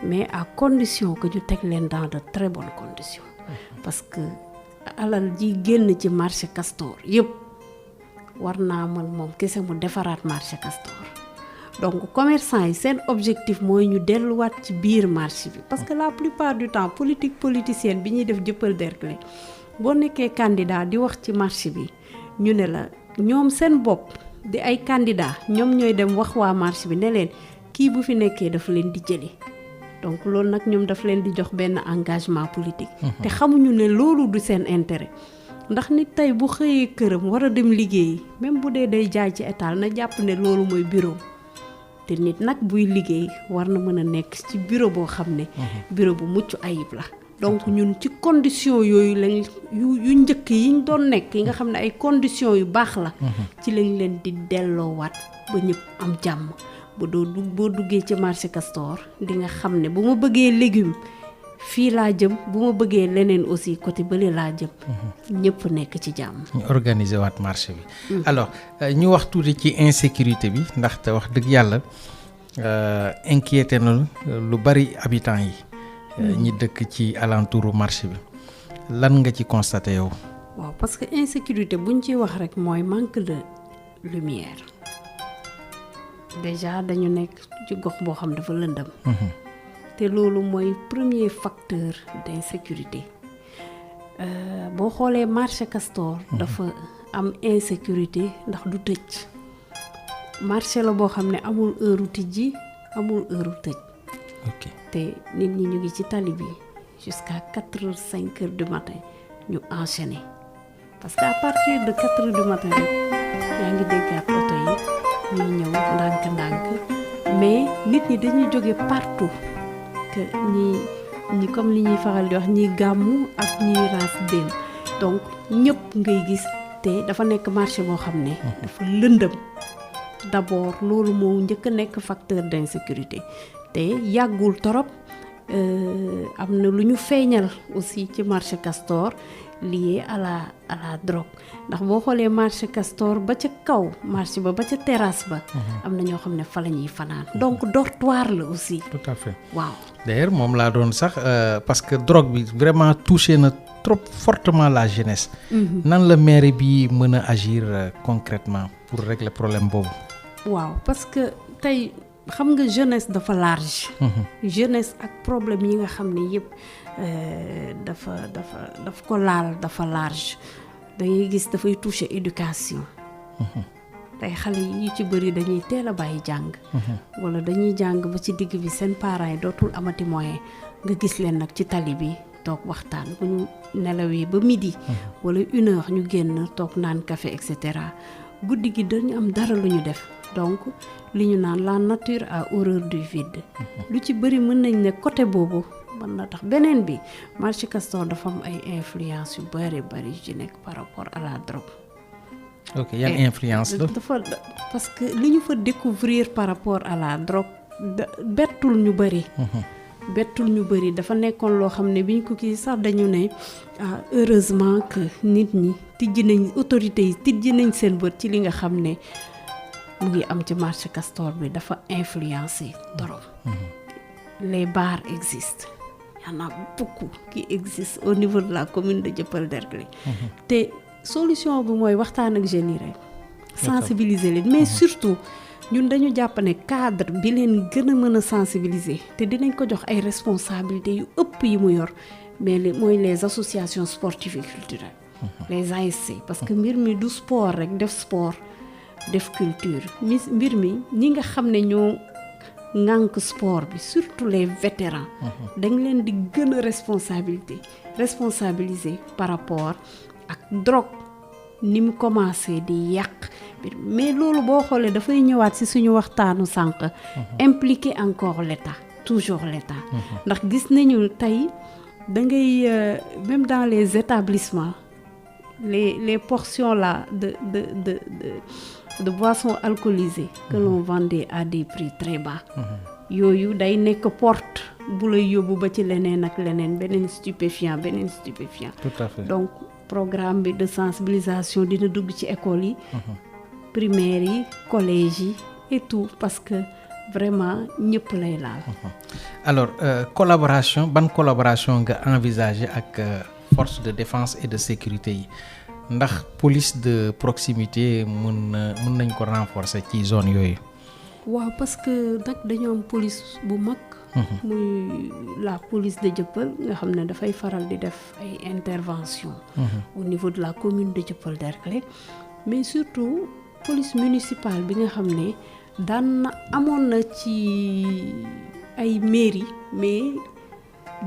mais à condition que ñu teg leen dans de très bonnes conditions parce que alal ji génn ci marché Castor yëpp war naa mën moom kese mu defaraat marché Castor donc commerçant yi seen objectif mooy ñu delluwaat ci biir marché bi parce que la plupart du temps politicienne bi ñuy def jëppal derkle boo nekkee candidat di wax ci marché bi ñu ne la ñoom seen bopp di ay candidat ñoom ñooy dem wax waa marché bi ne leen kii bu fi nekkee dafa leen di jëli donc loolu nag ñoom daf leen di jox benn engagement politique te xamuñu ne loolu du seen intérêt ndax nit tey bu xëyee këram war a dem liggéeyi même bu dee day jaay ci étal na jàpp ne loolu mooy bureau te nit nag buy liggéey war na mën a nekk ci bureau boo xam ne bureau bu mucc ayib la donc ñun ci condition yooyu lañ yu njëkk yi ñu doon nekk yi nga xam ne ay conditions yu baax la ci lañ leen di delloowaat ba ñëpp am jàmm boo duggee ci marché Castor di nga xam ne bu ma bëggee légume fii laa jëm bu ma bëggee leneen aussi côté bële laa jëm ñëpp nekk ci jàmm. ñu organiser waat marché bi. alors ñu wax tuuti ci insécurité bi ndaxte wax dëgg yàlla inquiété na lu bari habitants yi. ñi dëkk ci alentouru marché bi lan nga ci constaté yow. waaw parce que insécurité buñ ciy wax rek mooy manque de lumière déjà dañu nekk ci gox boo xam dafa lëndëm. te loolu mooy premier facteur d'insécurité boo xoolee marché Castor dafa am insécurité ndax du tëj marché la boo xam ne amul heure tijji amul heure tëj. ok te nit ñi ñu ngi ci tali bi jusqu'à 4h 5h du matin ñu enchaîner parce que à partir de 4h du matin rek yaa ngi déggaat oto yi ñuy ñëw ndànk-ndànk mais nit ñi dañuy jóge partout que ñi comme li ñuy faral di wax ñi gàmmu ak ñi raas dem donc ñëpp ngay gis te dafa nekk marché boo xam ne dafa lëndëm d'abord loolu moo njëkk a nekk facteur d'insécurité te yàggul torop am na lu ñu feeñal aussi ci marché Castor lié à la drogue ndax boo xoolee marché Castor ba ca kaw marché ba ca terrasse ba am na ñoo xam ne fa la ñuy fanaan donc dortoir la aussi. Tout à fait. waaw d'ailleurs moom laa doon sax parce que drogue bi vraiment touché na trop fortement la jeunesse. nan la mairie bi mën a agir concrètement pour régler problème boobu. waaw parce que tey xam nga jeunesse dafa large. jeunesse ak problème yi nga xam ne yëpp dafa ko laal dafa large da ngay gis dafay toucher éducation. tey xale yi ci bëri dañuy teel a bàyyi jàng. wala dañuy jàng ba ci digg bi seen parents yi dootul amati moyen nga gis leen nag ci tali bi toog waxtaan bu ñu nelawee ba midi. wala 1h ñu génn toog naan café et cetera guddi gi dañu am dara lu ñu def. donc li ñu naan la nature a horreur du vide. lu ci bëri mën nañ ne côté boobu mën na tax beneen bi marché Castor dafa am ay influence yu bëri yu ci nekk par rapport à la drogue. ok yan influence la. dafa parce que li ñu fa découvrir par rapport à la drogue bettul ñu bëri. bettul ñu bëri dafa nekkoon loo xam ne bi ñu ko kii sax dañu ne heureusement que nit ñi tijji nañ autorités yi tijji nañ seen bët ci li nga xam ne mu ngi am ci marché Castor bi dafa influencé trop. Les bars existent. Il y en a beaucoup qui existent au niveau de la commune de Dieuppeul-Derklé. te solution bi mooy waxtaan ak jeunes yi rek. sensibiliser leen mais surtout ñun dañu jàpp ne cadre bi leen gën a mën a sensibiliser te dinañ ko jox ay responsabilités yu ëpp yi mu yor mais mooy les associations sportives et culturelles. les ASC parce que mbir mi du sport rek def sport. def culture mbir mi ñi nga xam ne ñoo ŋànk sport bi surtout les vétérans dañ leen di gën a responsabiliser par rapport ak drogue ni mu commencé di yàq mais loolu boo xoolee dafay ñëwaat ci suñu waxtaanu sànq impliquer encore l'État toujours l'État ndax gis nañu tey da ngay même dans les établissements les portions là de boissons alcoolisées que l'on vendait à des prix très bas. yooyu day nekk porte bu lay yóbbu ba ci leneen ak leneen beneen stupéfiant. Tout à fait. donc programme bi de sensibilisation dina dugg ci école yi. primaire yi collège yi et tout parce que vraiment ñëpp lay laal. alors collaboration ban collaboration nga envisager ak force de défense et de sécurité yi. ndax police de proximité mën nañ ko renforcer ci zone yooyu. waaw parce que nag dañoo am police bu mag. muy la police de Dieuppeul nga xam ne dafay faral di def ay intervention au niveau de la commune de Dieuppeul-Derklé mais surtout police municipale bi nga xam ne daan na amoon na ci ay mairie mais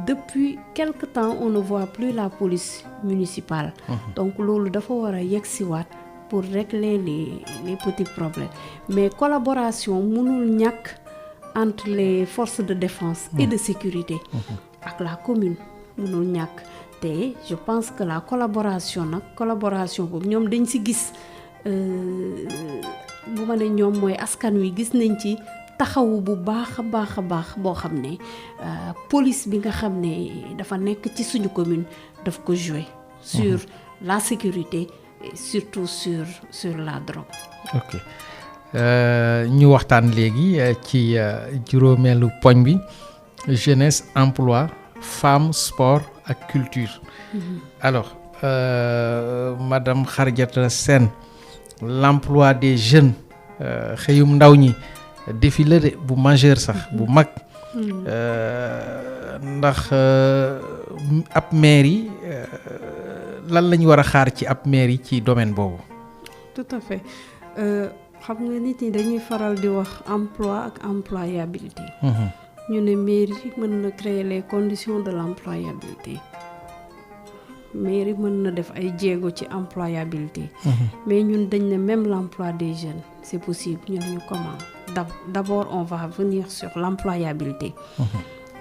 depuis quelque temps on ne voit plus la police municipale. donc loolu dafa war a yegsiwaat pour régler les petits problèmes mais collaboration mënul ñàkk entre les forces de défense et de sécurité ak la commune mënul ñàkk te je pense que la collaboration boobu ñoom dañ ci gis bu ma ne ñoom mooy askan wi gis nañ ci taxawu bu baax a baax boo xam ne police bi nga xam ne dafa nekk ci suñu commune daf ko jouer sur la sécurité et surtout sur la drogue. ok ñu waxtaan léegi ci juróomeelu poñ bi jeunesse emploi femme sport ak culture. alors madame Khadijatou Sène l'emploi des jeunes xëyum ndaw ñi défi la de bu majeur sax bu mag ndax ab maire yi lan lañu war a xaar ci ab maire yi ci domaine boobu. tout à fait xam nga nit ñi dañuy faral di wax emploi ak employabilité. ñu ne maire yi mën na créer les conditions de l'employabilité maire yi mën na def ay jéego ci employabilité. mais ñun dañ ne même l'emploi des jeunes c'est possible ñu ne ñu comment. D'abord, on va venir sur l'employabilité.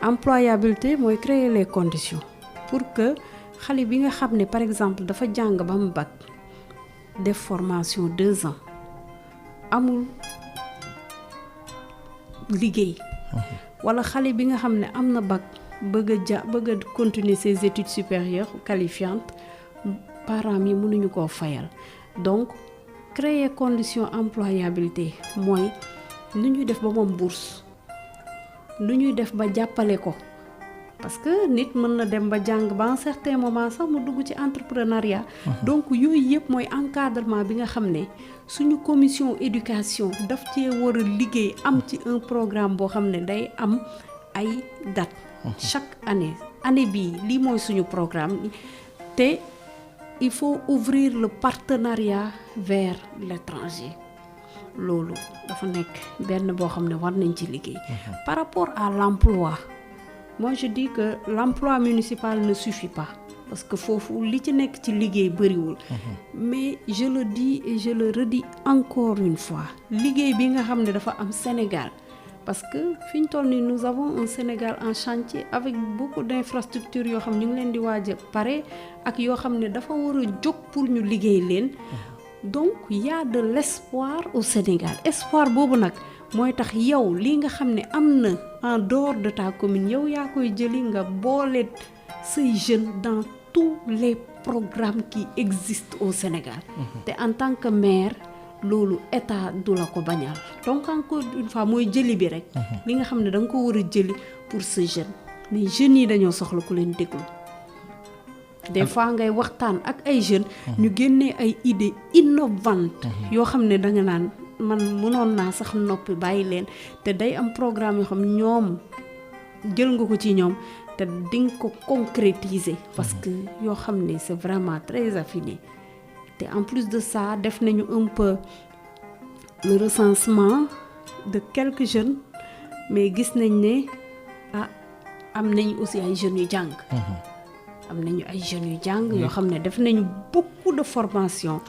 Employabilité mooy créer les conditions pour que xale bi nga xam ne par exemple dafa jàng ba mu bac def formation 2 ans amul liggéey wala xale bi nga xam ne am na bac bëgg a continuer ses études supérieures qualifiantes parents yi mënuñu koo fayal donc créer condition employabilité mooy nu ñuy def ba moom bourse nu ñuy def ba jàppale ko parce que nit mën na dem ba jàng ba un certain moment sax mu dugg ci entrepreneuriat donc yooyu yëpp mooy encadrement bi nga xam ne suñu commission éducation daf cee war a liggéey am ci un programme boo xam ne day am ay date chaque année bii lii mooy suñu programme te il faut ouvrir le partenariat vers l'étranger loolu dafa nekk benn boo xam ne war nañ ci liggéey par rapport à l'emploi moi je dis que l'emploi municipal ne suffit pas parce que foofu li ci nekk ci liggéey bëriwul mais je le dis et je le redis encore une fois liggéey bi nga xam ne dafa am Sénégal parce que fi ñu toll nii nous avons un Sénégal en chantier avec beaucoup d'infrastructures yoo xam ñu ngi leen di waaj a pare ak yoo xam ne dafa war a jóg pour ñu liggéey leen donc il y a de l'espoir au Sénégal espoir boobu nag mooy tax yow li nga xam ne am na en dehors de ta commune yow yaa koy jëli nga boole say jeunes dans tous les programmes qui existent au Sénégal te en tant que maire loolu état du la ko bañal donc encore une fois mooy jëli bi rek li nga xam ne da nga ko war a jëli pour ce jeune mais jeunes yi dañoo soxla ku leen déglu des fois ngay waxtaan ak ay jeunes ñu génnee ay idées innovantes yoo xam ne da nga naan man mënoon naa sax noppi bàyyi leen te day am programme yoo xam ñoom jël nga ko ci ñoom te dinga ko concrétiser parce que yoo xam ne c'est vraiment très affiné te en plus de ça def nañu un peu le recensement de quelques jeunes mais gis nañ ne am nañ aussi ay jeunes yu jàng am nañu ay jeunes yu jàng yoo xam ne def nañu beaucoup de formation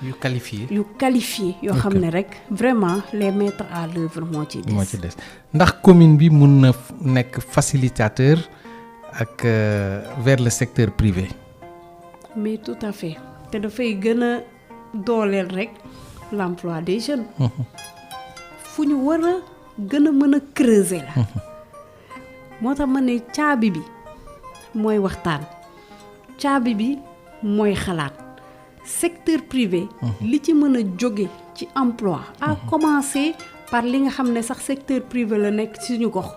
yu qualifié yoo xam ne rek vraiment les mettre à l'œuvre moo ci des ndax commune bi mun na nekk facilitateur ak vers le secteur privé mais tout à fait te dafay gën a dooleel rek l'emploi des jeunes fu ñu war a gën a mën a creuser la moo tax ma ne caabi bi mooy waxtaan caabi bi mooy xalaat secteur privé li ci mën a jóge ci emploi à commencer par li nga xam ne sax secteur privé la nekk ci suñu gox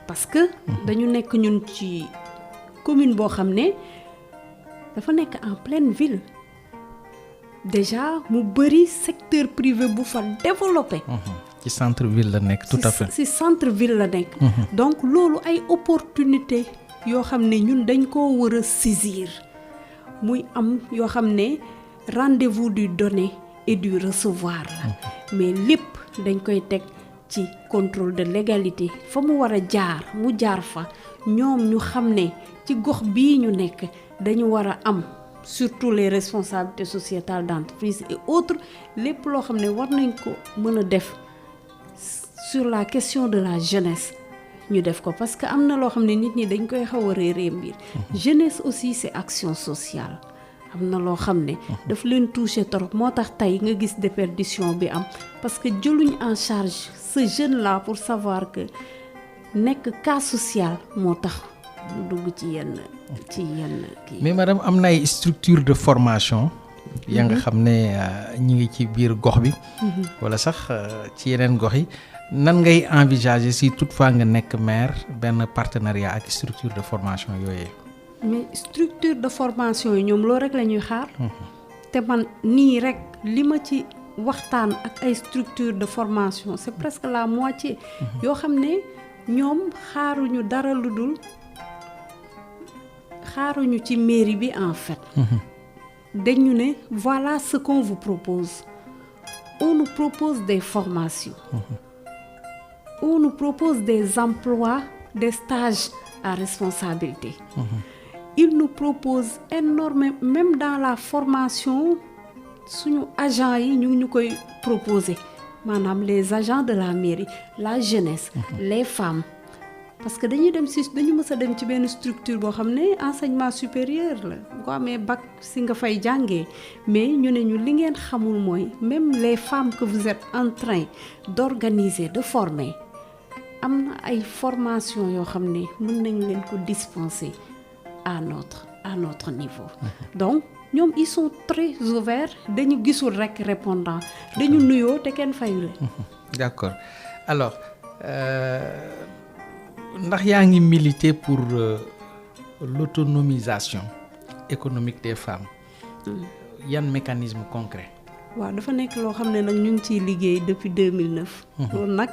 parce que dañu nekk ñun ci commune boo xam ne dafa nekk en pleine ville déjà mu bëri secteur privé bu fa développé ci centre ville la nekk tout à fait ci centre ville la nekk donc loolu ay opportunité yoo xam ne ñun dañ koo war a saisir muy am yoo xam ne rendez-vous du donner et du recevoir la mais lépp dañ koy teg ci contrôle de légalité fa mu war a jaar mu jaar fa ñoom ñu xam ne ci gox bii ñu nekk dañu war a am surtout les responsabilités sociétales d'entreprise et autres lépp loo xam ne war nañ ko mën a def sur la question de la jeunesse ñu def ko parce que am na loo xam ne nit ñi dañ koy xaw a réeree mbir jeunesse aussi c'est action sociale am na loo xam ne daf leen toucher trop moo tax tey nga gis déperdition bi am parce que jëluñ en charge ce jeune là pour savoir que nekk cas social moo tax mu dugg ci yenn kii. mais madame am na ay structure de formation ya nga xam ne ñi ngi ci biir gox bi wala sax ci yeneen gox yi nan ngay envisager si toutefois nga nekk maire benn partenariat ak structure de formation yooyee mais structure de formation yi ñoom loolu rek la ñuy xaar te man nii rek li ma ci waxtaan ak ay structure de formation c'est presque la moitié yoo xam ne ñoom xaaruñu dara lu dul xaaruñu ci mairie bi en fait dañu ne voilà ce qu'on vous propose on nous propose des formations on nous propose des emplois des stages à responsabilité il nous propose énormément même dans la formation suñu agents yi ñu ngi ñu koy proposer maanaam les agents de la mairie la jeunesse les femmes parce que dañu mës a dem ci benn structure boo xam ne enseignement supérieur la bu ko amee bac si nga fay jàngee mais ñu ne ñu li ngeen xamul mooy même les femmes que vous êtes en train d'organiser de former am na ay formation yoo xam ne mën nañ leen ko dispenser à notre niveau. Donc ñoom ils sont très ouverts dañu gisul rek répondant dañu nuyoo te kenn fayu leen. D'accord. Alors ndax yaa ngi militer pour l'autonomisation économique des femmes. yan mécanisme concret. waaw dafa nekk loo xam ne nag ñu ngi ciy liggéey depuis 2009. loolu nag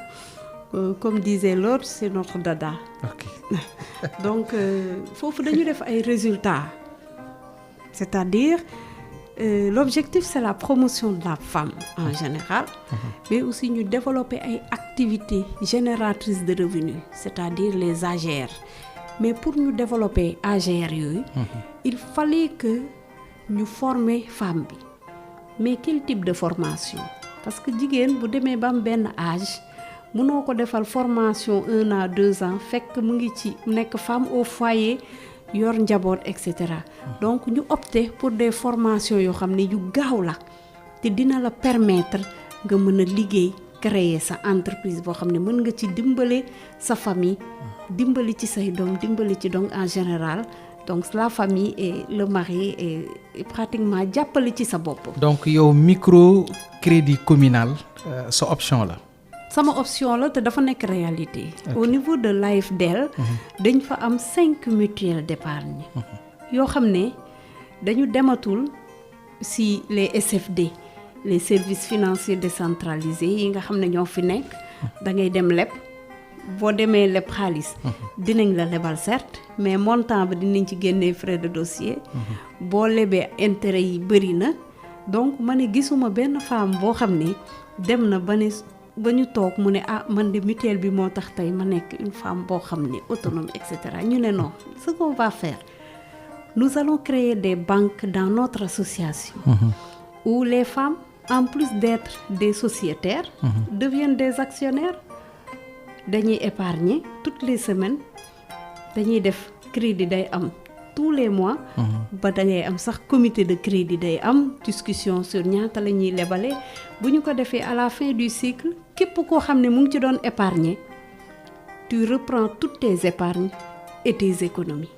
comme disait l'autre c'est notre dada. Ok. Donc foofu dañu def ay résultats c'est-à-dire l'objectif c'est la promotion de la femme en général mais aussi ñu développer ay activités génératrices de revenus c'est-à-dire les AGR mais pour ñu développer AGR yooyu il fallait que ñu former femme bi mais quel type de formation parce que jigéen bu demee ba am benn âge mënoo ko defal formation 1 an 2 ans fekk mu ngi ci nekk femme au foyer yor njaboot et cetera donc ñu opté pour des formations yoo xam ne yu gaaw la te dina la permettre nga mën a liggéey créer sa entreprise boo xam ne mën nga ci dimbale sa famille dimbali ci say doom dimbali ci donc en général donc la famille et le mari et pratiquement jàppale ci sa bopp. donc yow micro crédit communal sa option la. sama option la te dafa nekk réalité. Okay. Au niveau de l'AFDEL dañ fa am 5 mutuelles d'épargne yoo xam ne dañu dematul si les SFD les services financiers décentralisés yi nga xam ne ñoo fi nekk da ngay dem leb boo demee leb xaalis dinañ la lebal certes mais montant ba dinañ ci génnee frais de dossier boo lebee intérêt yi bëri na donc ma ne gisuma benn femme boo xam ne dem na ba ñu toog mu ne man de mutuelle bi moo tax tey ma nekk une femme boo xam ne autonome et cetera ñu ne non ce qu'on va faire nous allons créer des banques dans notre association où les femmes en plus d'être des sociétaires deviennent des actionnaires dañuy épargner toutes les semaines dañuy def crédit day am tous les mois ba dangay am sax comité de crédit day am discussion sur ñaata la ñuy lebale bu ñu ko defee à la fin du cycle képp koo xam ne mu ngi ci doon épargner tu reprends toutes tes épargnes et tes économies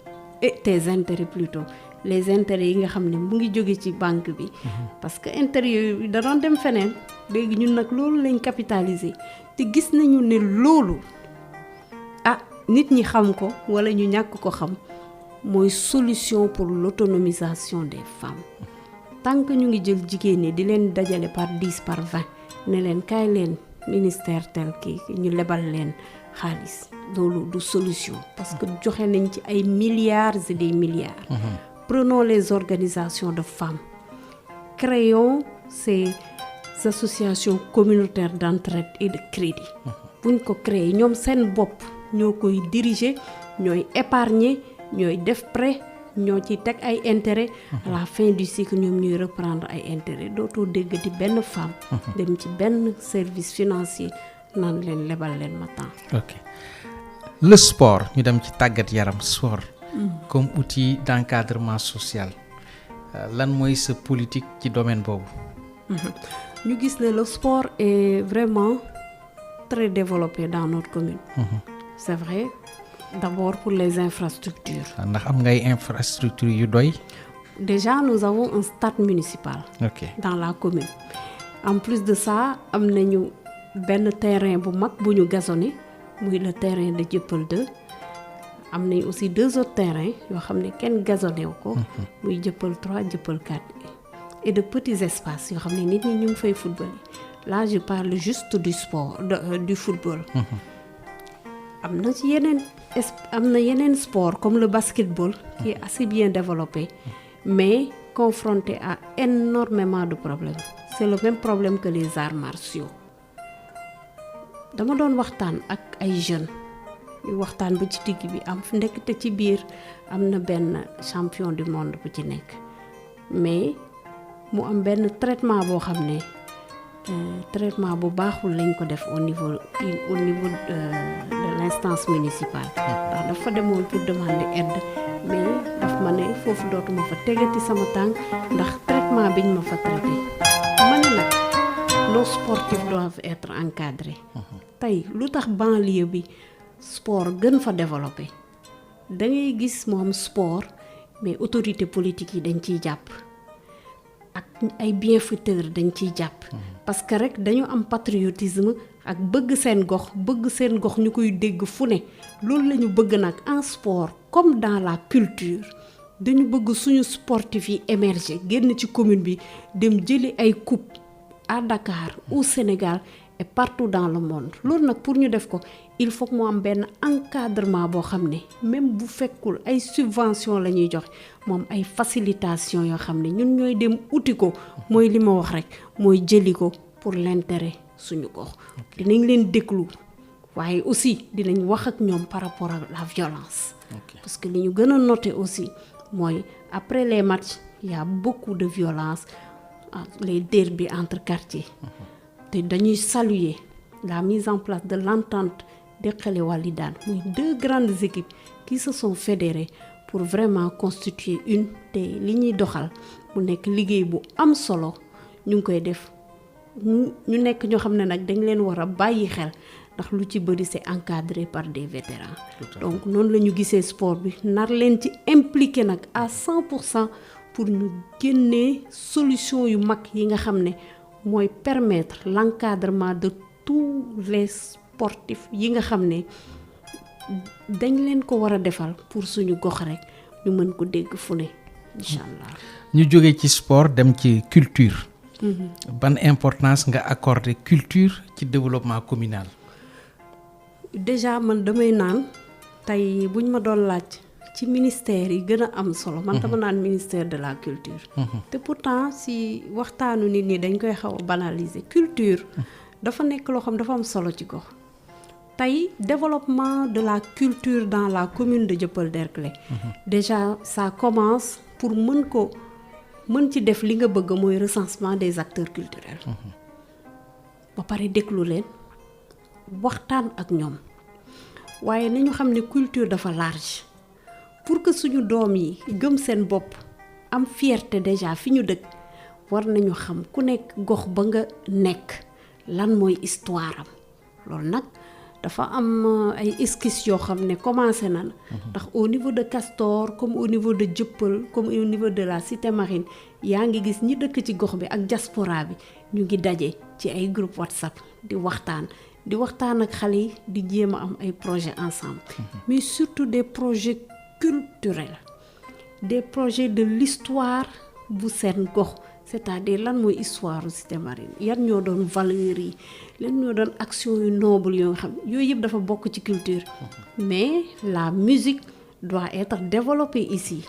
et tes intérêts plutôt les intérêts yi nga xam ne mu ngi jóge ci banque bi parce que intérêts yooyu da doon dem feneen léegi ñun nag loolu lañ capitaliser te gis nañu ne loolu nit ñi xam ko wala ñu ñàkk ko xam mooy solution pour l'autonomisation des femmes tant que ñu ngi jël jigéen ñi di leen dajale par 10 par 20 ne leen kaay leen ministère tel kii ñu lebal leen xaalis loolu du solution parce que joxe nañ ci ay milliards et des milliards prenons les organisations de femmes créons ces associations communautaires d'entraide et de crédit buñ ko créer ñoom seen bopp ñoo koy diriger ñooy épargner ñooy def prêt ñoo ci teg ay intérêt à la fin du cycle ñoom ñuy reprendre ay intérêt dootoo déggati benn femme dem ci benn service financier naan leen lebal leen ma temps. Ok le sport ñu dem ci tàggat yaram sport comme outil d'encadrement social lan mooy sa politique ci domaine boobu. ñu gis ne le sport est vraiment très développé dans notre commune. C'est vrai. D'abord pour les infrastructures. ndax am ngay infrastructures yu doy. Déjà nous avons un stade municipal. Okay. Dans la commune. En plus de ça am nañu benn terrain bu mag bu ñu gazonné muy le terrain de Dieuppeul 2 am nañ aussi 2 autres terrains yoo xam ne kenn gazonné wu ko. muy Dieuppeul 3 Dieuppeul 4 et de petits espaces yoo xam ne nit ñi ñu ngi fay football là je parle juste du sport du football. am na yeneen sport comme le basketball qui est assez bien développé mais confronté à énormément de problèmes c'est le même problème que les arts martiaux dama doon waxtaan ak ay jeunes yu waxtaan ba ci digg bi am ndekete ci biir am na benn champion du monde bu ci nekk mais mu am benn traitement boo xam ne traitement bu baaxul lañ ko def au niveau de l'instance municipale ndax dafa demoon pour demander aide mais daf ma ne foofu dootuma fa tegati sama tànk ndax traitement biñ ma fa traité ma ne nag nos sportifs doivent être encadrés tey lu tax banlieue bi sport gën fa développé da ngay gis moom sport mais autorité politique yi dañ ciy jàpp ak ay bienfaiteurs dañ ciy jàpp parce que rek dañu am patriotisme ak bëgg seen gox ñu koy dégg fu ne loolu la ñu bëgg nag en sport comme dans la culture dañu bëgg suñu sportif yi émerger génn ci commune bi dem jëli ay coupe à Dakar au Sénégal et partout dans le monde loolu nag pour ñu def ko il faut que mu am benn encadrement boo xam ne même bu fekkul ay subvention la ñuy joxe moom ay facilitation yoo xam ne ñun ñooy dem uti ko mooy li ma wax rek mooy jëli ko pour l'intérêt suñu gox dinañ leen déglu waaye aussi dinañ wax ak ñoom par rapport à la violence parce que li ñu gën a noter aussi mooy après les matchs il y a beaucoup de violence les derbys entre quartiers te dañuy saluer la mise en place de l'entente Deqale Walidane muy 2 grandes équipes qui se sont fédérées pour vraiment constituer une te li ñuy doxal mu nekk liggéey bu am solo ñu ngi koy def ñu nekk ñoo xam ne nag dañ leen war a bàyyi xel ndax lu ci bëri c'est encadré par des vétérans donc noonu la ñu gisee sport bi nar leen ci impliqué nag à 100% pour ñu génnee solution yu mag yi nga xam ne mooy permettre l'encadrement de tous les sportifs yi nga xam ne dañ leen ko war a defal pour suñu gox rek ñu mën ko dégg fu ne incha allah. ñu jógee ci sport dem ci culture. ban importance nga accorder culture ci développement communal. déjà man damay naan tey buñ ma doon laaj ci ministère yi gën a am solo. man dama naan ministère de la culture. te pourtant si waxtaanu nit ñi dañ koy xaw a banaliser culture. dafa nekk loo xam dafa am solo ci gox. tey développement de la culture dans la commune de Dieuppeul-Derklé. déjà ça commence pour mën ci def li nga bëgg mooy recensement des acteurs culturels. ba pare déglu leen waxtaan ak ñoom waaye nañu xam ne culture dafa large pour que suñu doom yi gëm seen bopp am fierté déjà fi ñu dëkk war nañu xam ku nekk gox ba nga nekk lan mooy histoire am loolu nag dafa am ay esquisses yoo xam ne commencé na ndax au niveau de Castor comme au niveau de Dieuppeul comme au niveau de la Cité Marine yaa ngi gis ñi dëkk ci gox bi ak diaspora bi ñu ngi daje ci ay groupe WhatsApp di waxtaan ak xale yi di jéem a am ay projets ensemble mais surtout des projets culturels des projets de l'histoire bu seen gox c'est-à-dire lan mooy histoire Cité Marine yan ñoo doon valeurs yi lan ñoo doon action yu noble yoo xam yooyu yëpp dafa bokk ci culture mais la musique doit être développée ici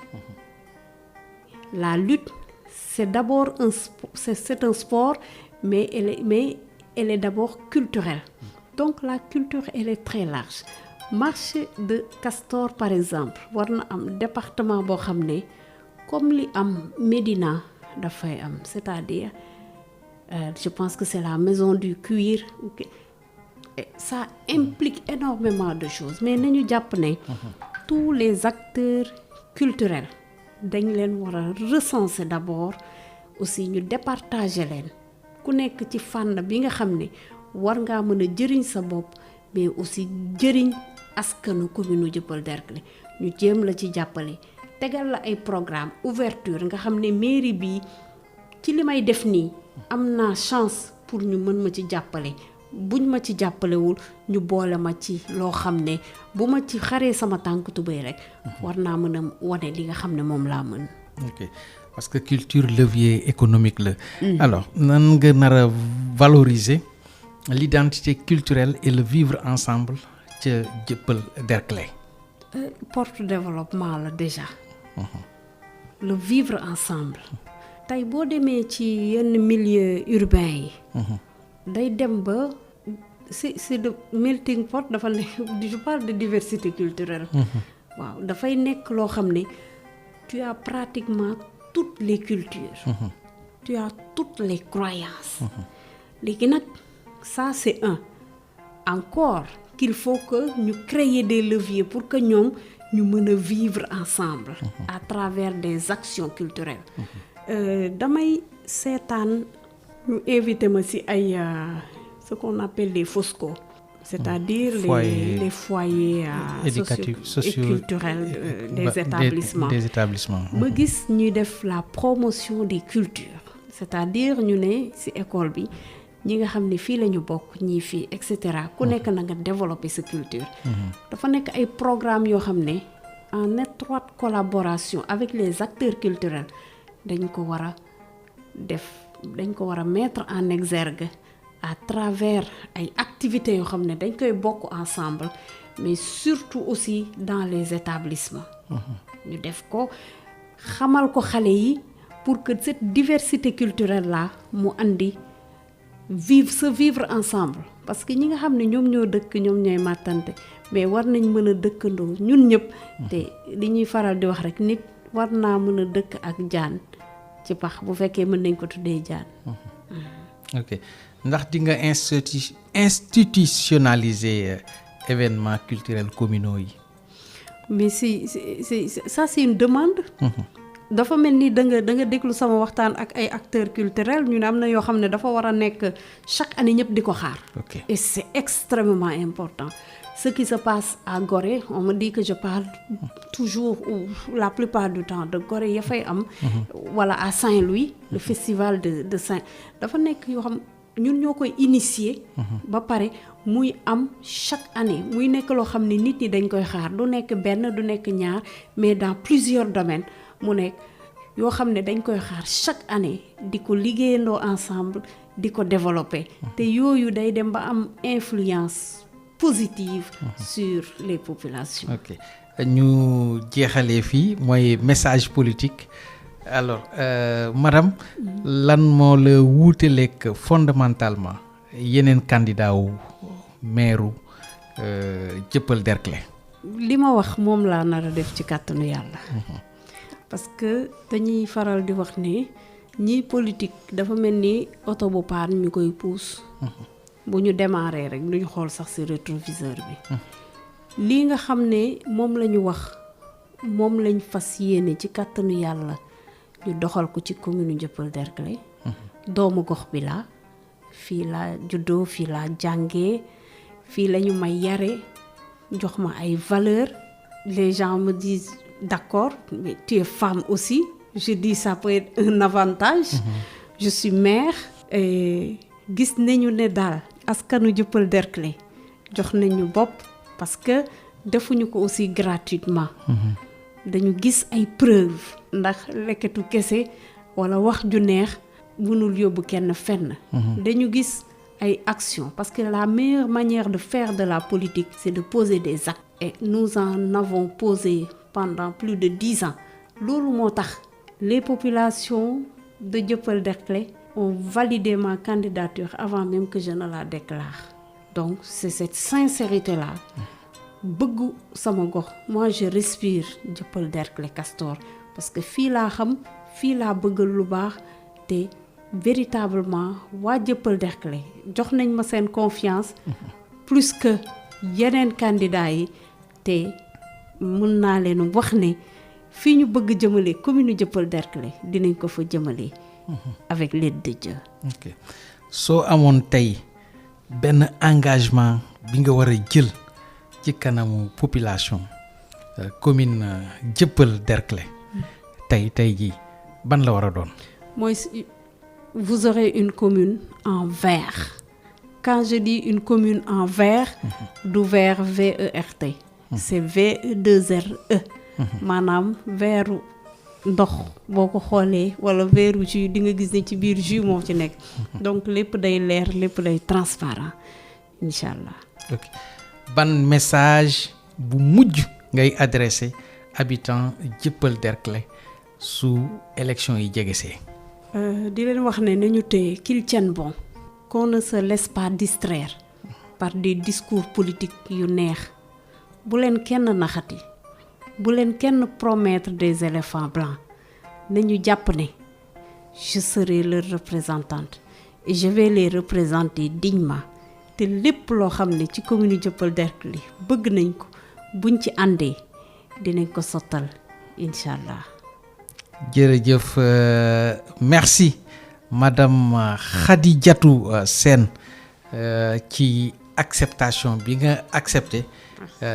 la lutte c'est d'abord c'est un sport mais elle est d'abord culturelle donc la culture elle est très large marché de Castor par exemple war na am département boo xam ne comme li am Médina dafay am c'est-à-dire je pense que c'est la maison du cuir ça implique énormément de choses mais nañu jàpp ne tous les acteurs culturels dañ leen war a recenser d'abord aussi ñu départager leen ku nekk ci fànn bi nga xam ne war ngaa mën a jëriñ sa bopp mais aussi jëriñ askanu commune Dieuppeul-Derklé ñu jéem la ci jàppale tegal la ay programme ouverture nga xam ne mairie bi ci li may def nii am naa chance pour ñu mën ma ci jàppale buñ ma ci jàppalewul ñu boole ma ci loo xam ne bu ma ci xaree sama tànk tubéy rek war naa mën a wane li nga xam ne moom laa mën. ok parce que culture levier économique la. alors nan nga nar a valoriser l'identité culturelle et le vivre ensemble ca Dieuppeul-Derklé. porte développement la déjà. le vivre ensemble. tey boo demee ci yenn milieu urbain yi. day dem ba c'est de melting pot dafa ne je parle de diversité culturelle. waaw dafay nekk loo xam ne tu as pratiquement toutes les cultures. tu as toutes les croyances. léegi nag ça c'est un encore qu'il faut que ñu créer des leviers pour que ñoom ñu mën a vivre ensemble à travers des actions culturelles damay seetaan ñu invité ma ci ay ce qu'on appelle les FOSCO, c'est-à-dire les foyers sociaux et culturels des établissements. Des établissements. ma gis ñuy def la promotion des cultures, c'est-à-dire ñu ne ci école bi ñi nga xam ne fii la ñu bokk ñii fii et cetera ku nekk na nga développer sa culture. dafa nekk ay programmes yoo xam ne en étroite collaboration avec les acteurs culturels dañ ko war a def, dañ ko war a mettre en exergue à travers ay activités yoo xam ne dañ koy bokk ensemble, mais surtout aussi dans les établissements. ñu def ko xamal ko xale yi pour que cette diversité culturelle là mu andi vivre ensemble, parce que ñi nga xam ne ñoom ñoo dëkk ñoom ñooy màttante, mais war nañ mën a dëkkandoo ñun ñëpp. te li ñuy faral di wax rek nit war naa mën a dëkk ak jaan ci pax bu fekkee mën nañ ko tuddee jaan. ok ndax di nga institutionnaliser événements culturels communaux yi. mais ça c'est une demande. dafa mel ni da nga déglu sama waxtaan ak ay acteurs culturels ñu ne am na yoo xam ne dafa war a nekk chaque année ñëpp di ko xaar. et c'est extrêmement important. Ce qui se passe à Gorée, on me dit que je parle toujours ou la plupart du temps de Gorée ya fay am. wala à Saint-Louis, le festival de Saint. dafa nekk yoo xam ñun ñoo koy initier. ba pare muy am chaque année muy nekk loo xam ne nit ñi dañ koy xaar du nekk benn du nekk ñaar mais dans plusieurs domaines mu nekk yoo xam ne dañ koy xaar chaque année di ko liggéeyandoo ensemble di ko développer. te yooyu day dem ba am influence positive sur les populations. ok ñu jeexalee fii mooy message politique. alors madame lan moo la wuuteleeg fondamentalement yeneen candidat wu maire Dieuppeul Derklé. li ma wax moom laa nar a def ci kàttanu yàlla. parce que dañuy faral di wax ne ñiy politique dafa mel ni oto bu paan ñu koy puus. bu ñu démarrer rek duñu xool sax ci rétroviseur bi. lii nga xam ne moom la ñu wax moom lañ fas yéene ci kàttanu yàlla ñu doxal ko ci commune Dieuppeul Derklé. doomu gox bi la fii laa juddoo fii laa jàngee fii la ñu may yare jox ma ay valeurs. les gens me disent d'accord mais tu es femme aussi, je dis ça peut être un avantage. je suis mère et gis nañu ne daal askanu Dieuppeul Derklé jox nañu bopp parce que defuñu ko aussi gratuitement. dañu gis ay preuves ndax lekketu kese wala wax ju neex mënul yóbbu kenn fenn. dañu gis ay actions parce que la meilleure manière de faire de la politique c'est de poser des actes et nous en avons posé pendant plus de 10 ans. loolu moo tax les populations de Dieuppeul Derklé ont validé ma candidature avant même que je ne la déclare. donc c'est cette sincérité là bëggu sama gox. moi je respire Dieuppeul Derklé Castor parce que fii laa xam fii laa bëggal lu baax te véritablement waa Dieuppeul Derklé jox nañ ma seen confiance plus que yeneen candidats yi te mën naa leen wax ne fii ñu bëgg jëmale commune Dieuppeul Derklé dinañ ko fa jëmale avec l'aide de Dieu. ok soo amoon tey benn engagement bi nga war a jël ci kanamu population commune Dieuppeul Derklé tey jii ban la war a doon. mooy vous aurez une commune en vert. quand je dis une commune en vert du vert VERT. c'est VE2RE. maanaam veeru ndox boo ko xoolee wala veeru jus di nga gis ne ci biir jus moo ci nekk. donc lépp day leer lépp day transparent incha allah. ok ban message bu mujj ngay adressé habitant Dieuppeul Derklé su élection yi jegesee. di leen wax ne nañu téye qu'il tienne bon. qu'on ne se laisse pas distraire par des discours politiques yu neex. bu leen kenn naxati. bu leen kenn promettre des éléphants blancs nañu jàpp ne je serai leur représentante et je vais les représenter dignement te lépp loo xam ne ci commune Dieuppeul-Derklé bëgg nañ ko buñ ci àndee dinañ ko sottal incha allah. jërëjëf merci madame Khadijatou Sène ci acceptation bi nga accepté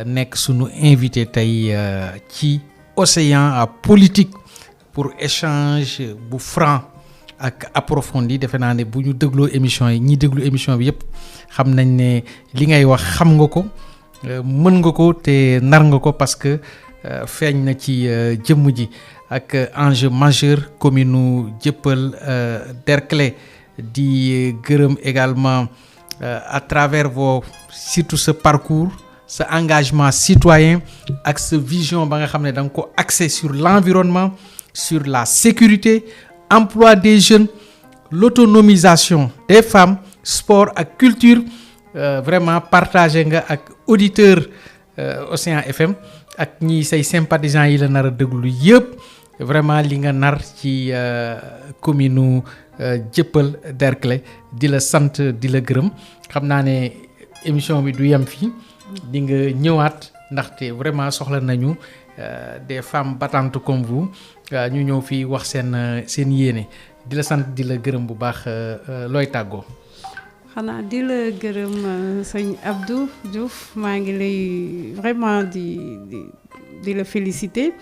nekk sunu invité tey ci Océan Politique pour échange bu franc ak approfondi defe naa ne bu ñu dégloo émission yi ñi déglu émission bi yëpp xam nañ ne li ngay wax xam nga ko mën nga ko te nar nga ko parce que feeñ na ci jëmm ji ak enjeu majeur commune u Dieuppeul-Derklé di gërëm également à travers surtout ce parcours ce engagement citoyen ak ce vision ba nga xam ne da nga ko axé sur l'environnement sur la sécurité emploi des jeunes l'autonomisation des femmes sport ak culture vraiment partagé nga ak auditeur Océan FM ak ñi say sympathisants yi la nar a déglu yëpp vraiment li nga nar ci commune u Dieuppeul-Derklé di la sant di la gërëm xam naa ne émission bi du yem fii di nga ñëwaat ndaxte vraiment soxla nañu des femmes battantes comme vous ñu ñëw fii wax seen yéene di la sant di la gërëm bu baax looy tàggoo. xanaa di la gërëm sëñ Abdou Diouf maa ngi lay vraiment di la féliciter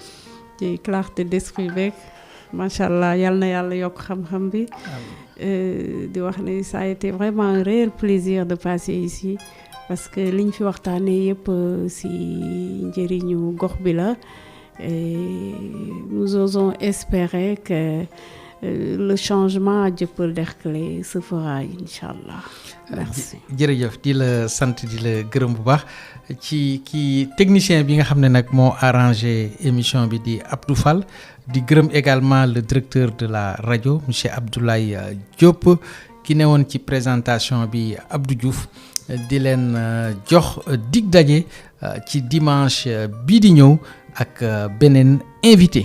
ci clarté d'esprit beeg macha allah yal na yàlla yokk xam-xam bi. di wax ne ça a été vraiment un réel plaisir de passer ici parce que liñ fi waxtaanee yëpp ci njëriñu gox bi la nous osons espérer que le changement à Dieuppeul-Derklé se fera inchallah. Merci. jërëjëf di la sant di la gërëm bu baax ci kii technicien bi nga xam ne nag moo arrangé émission bi di Abdou Fall di gërëm également le directeur de la radio monsieur Abdoulaye Diop ki newoon ci présentation bi Abdou Diouf di leen jox dig daje ci dimanche bii di ñëw ak beneen invité.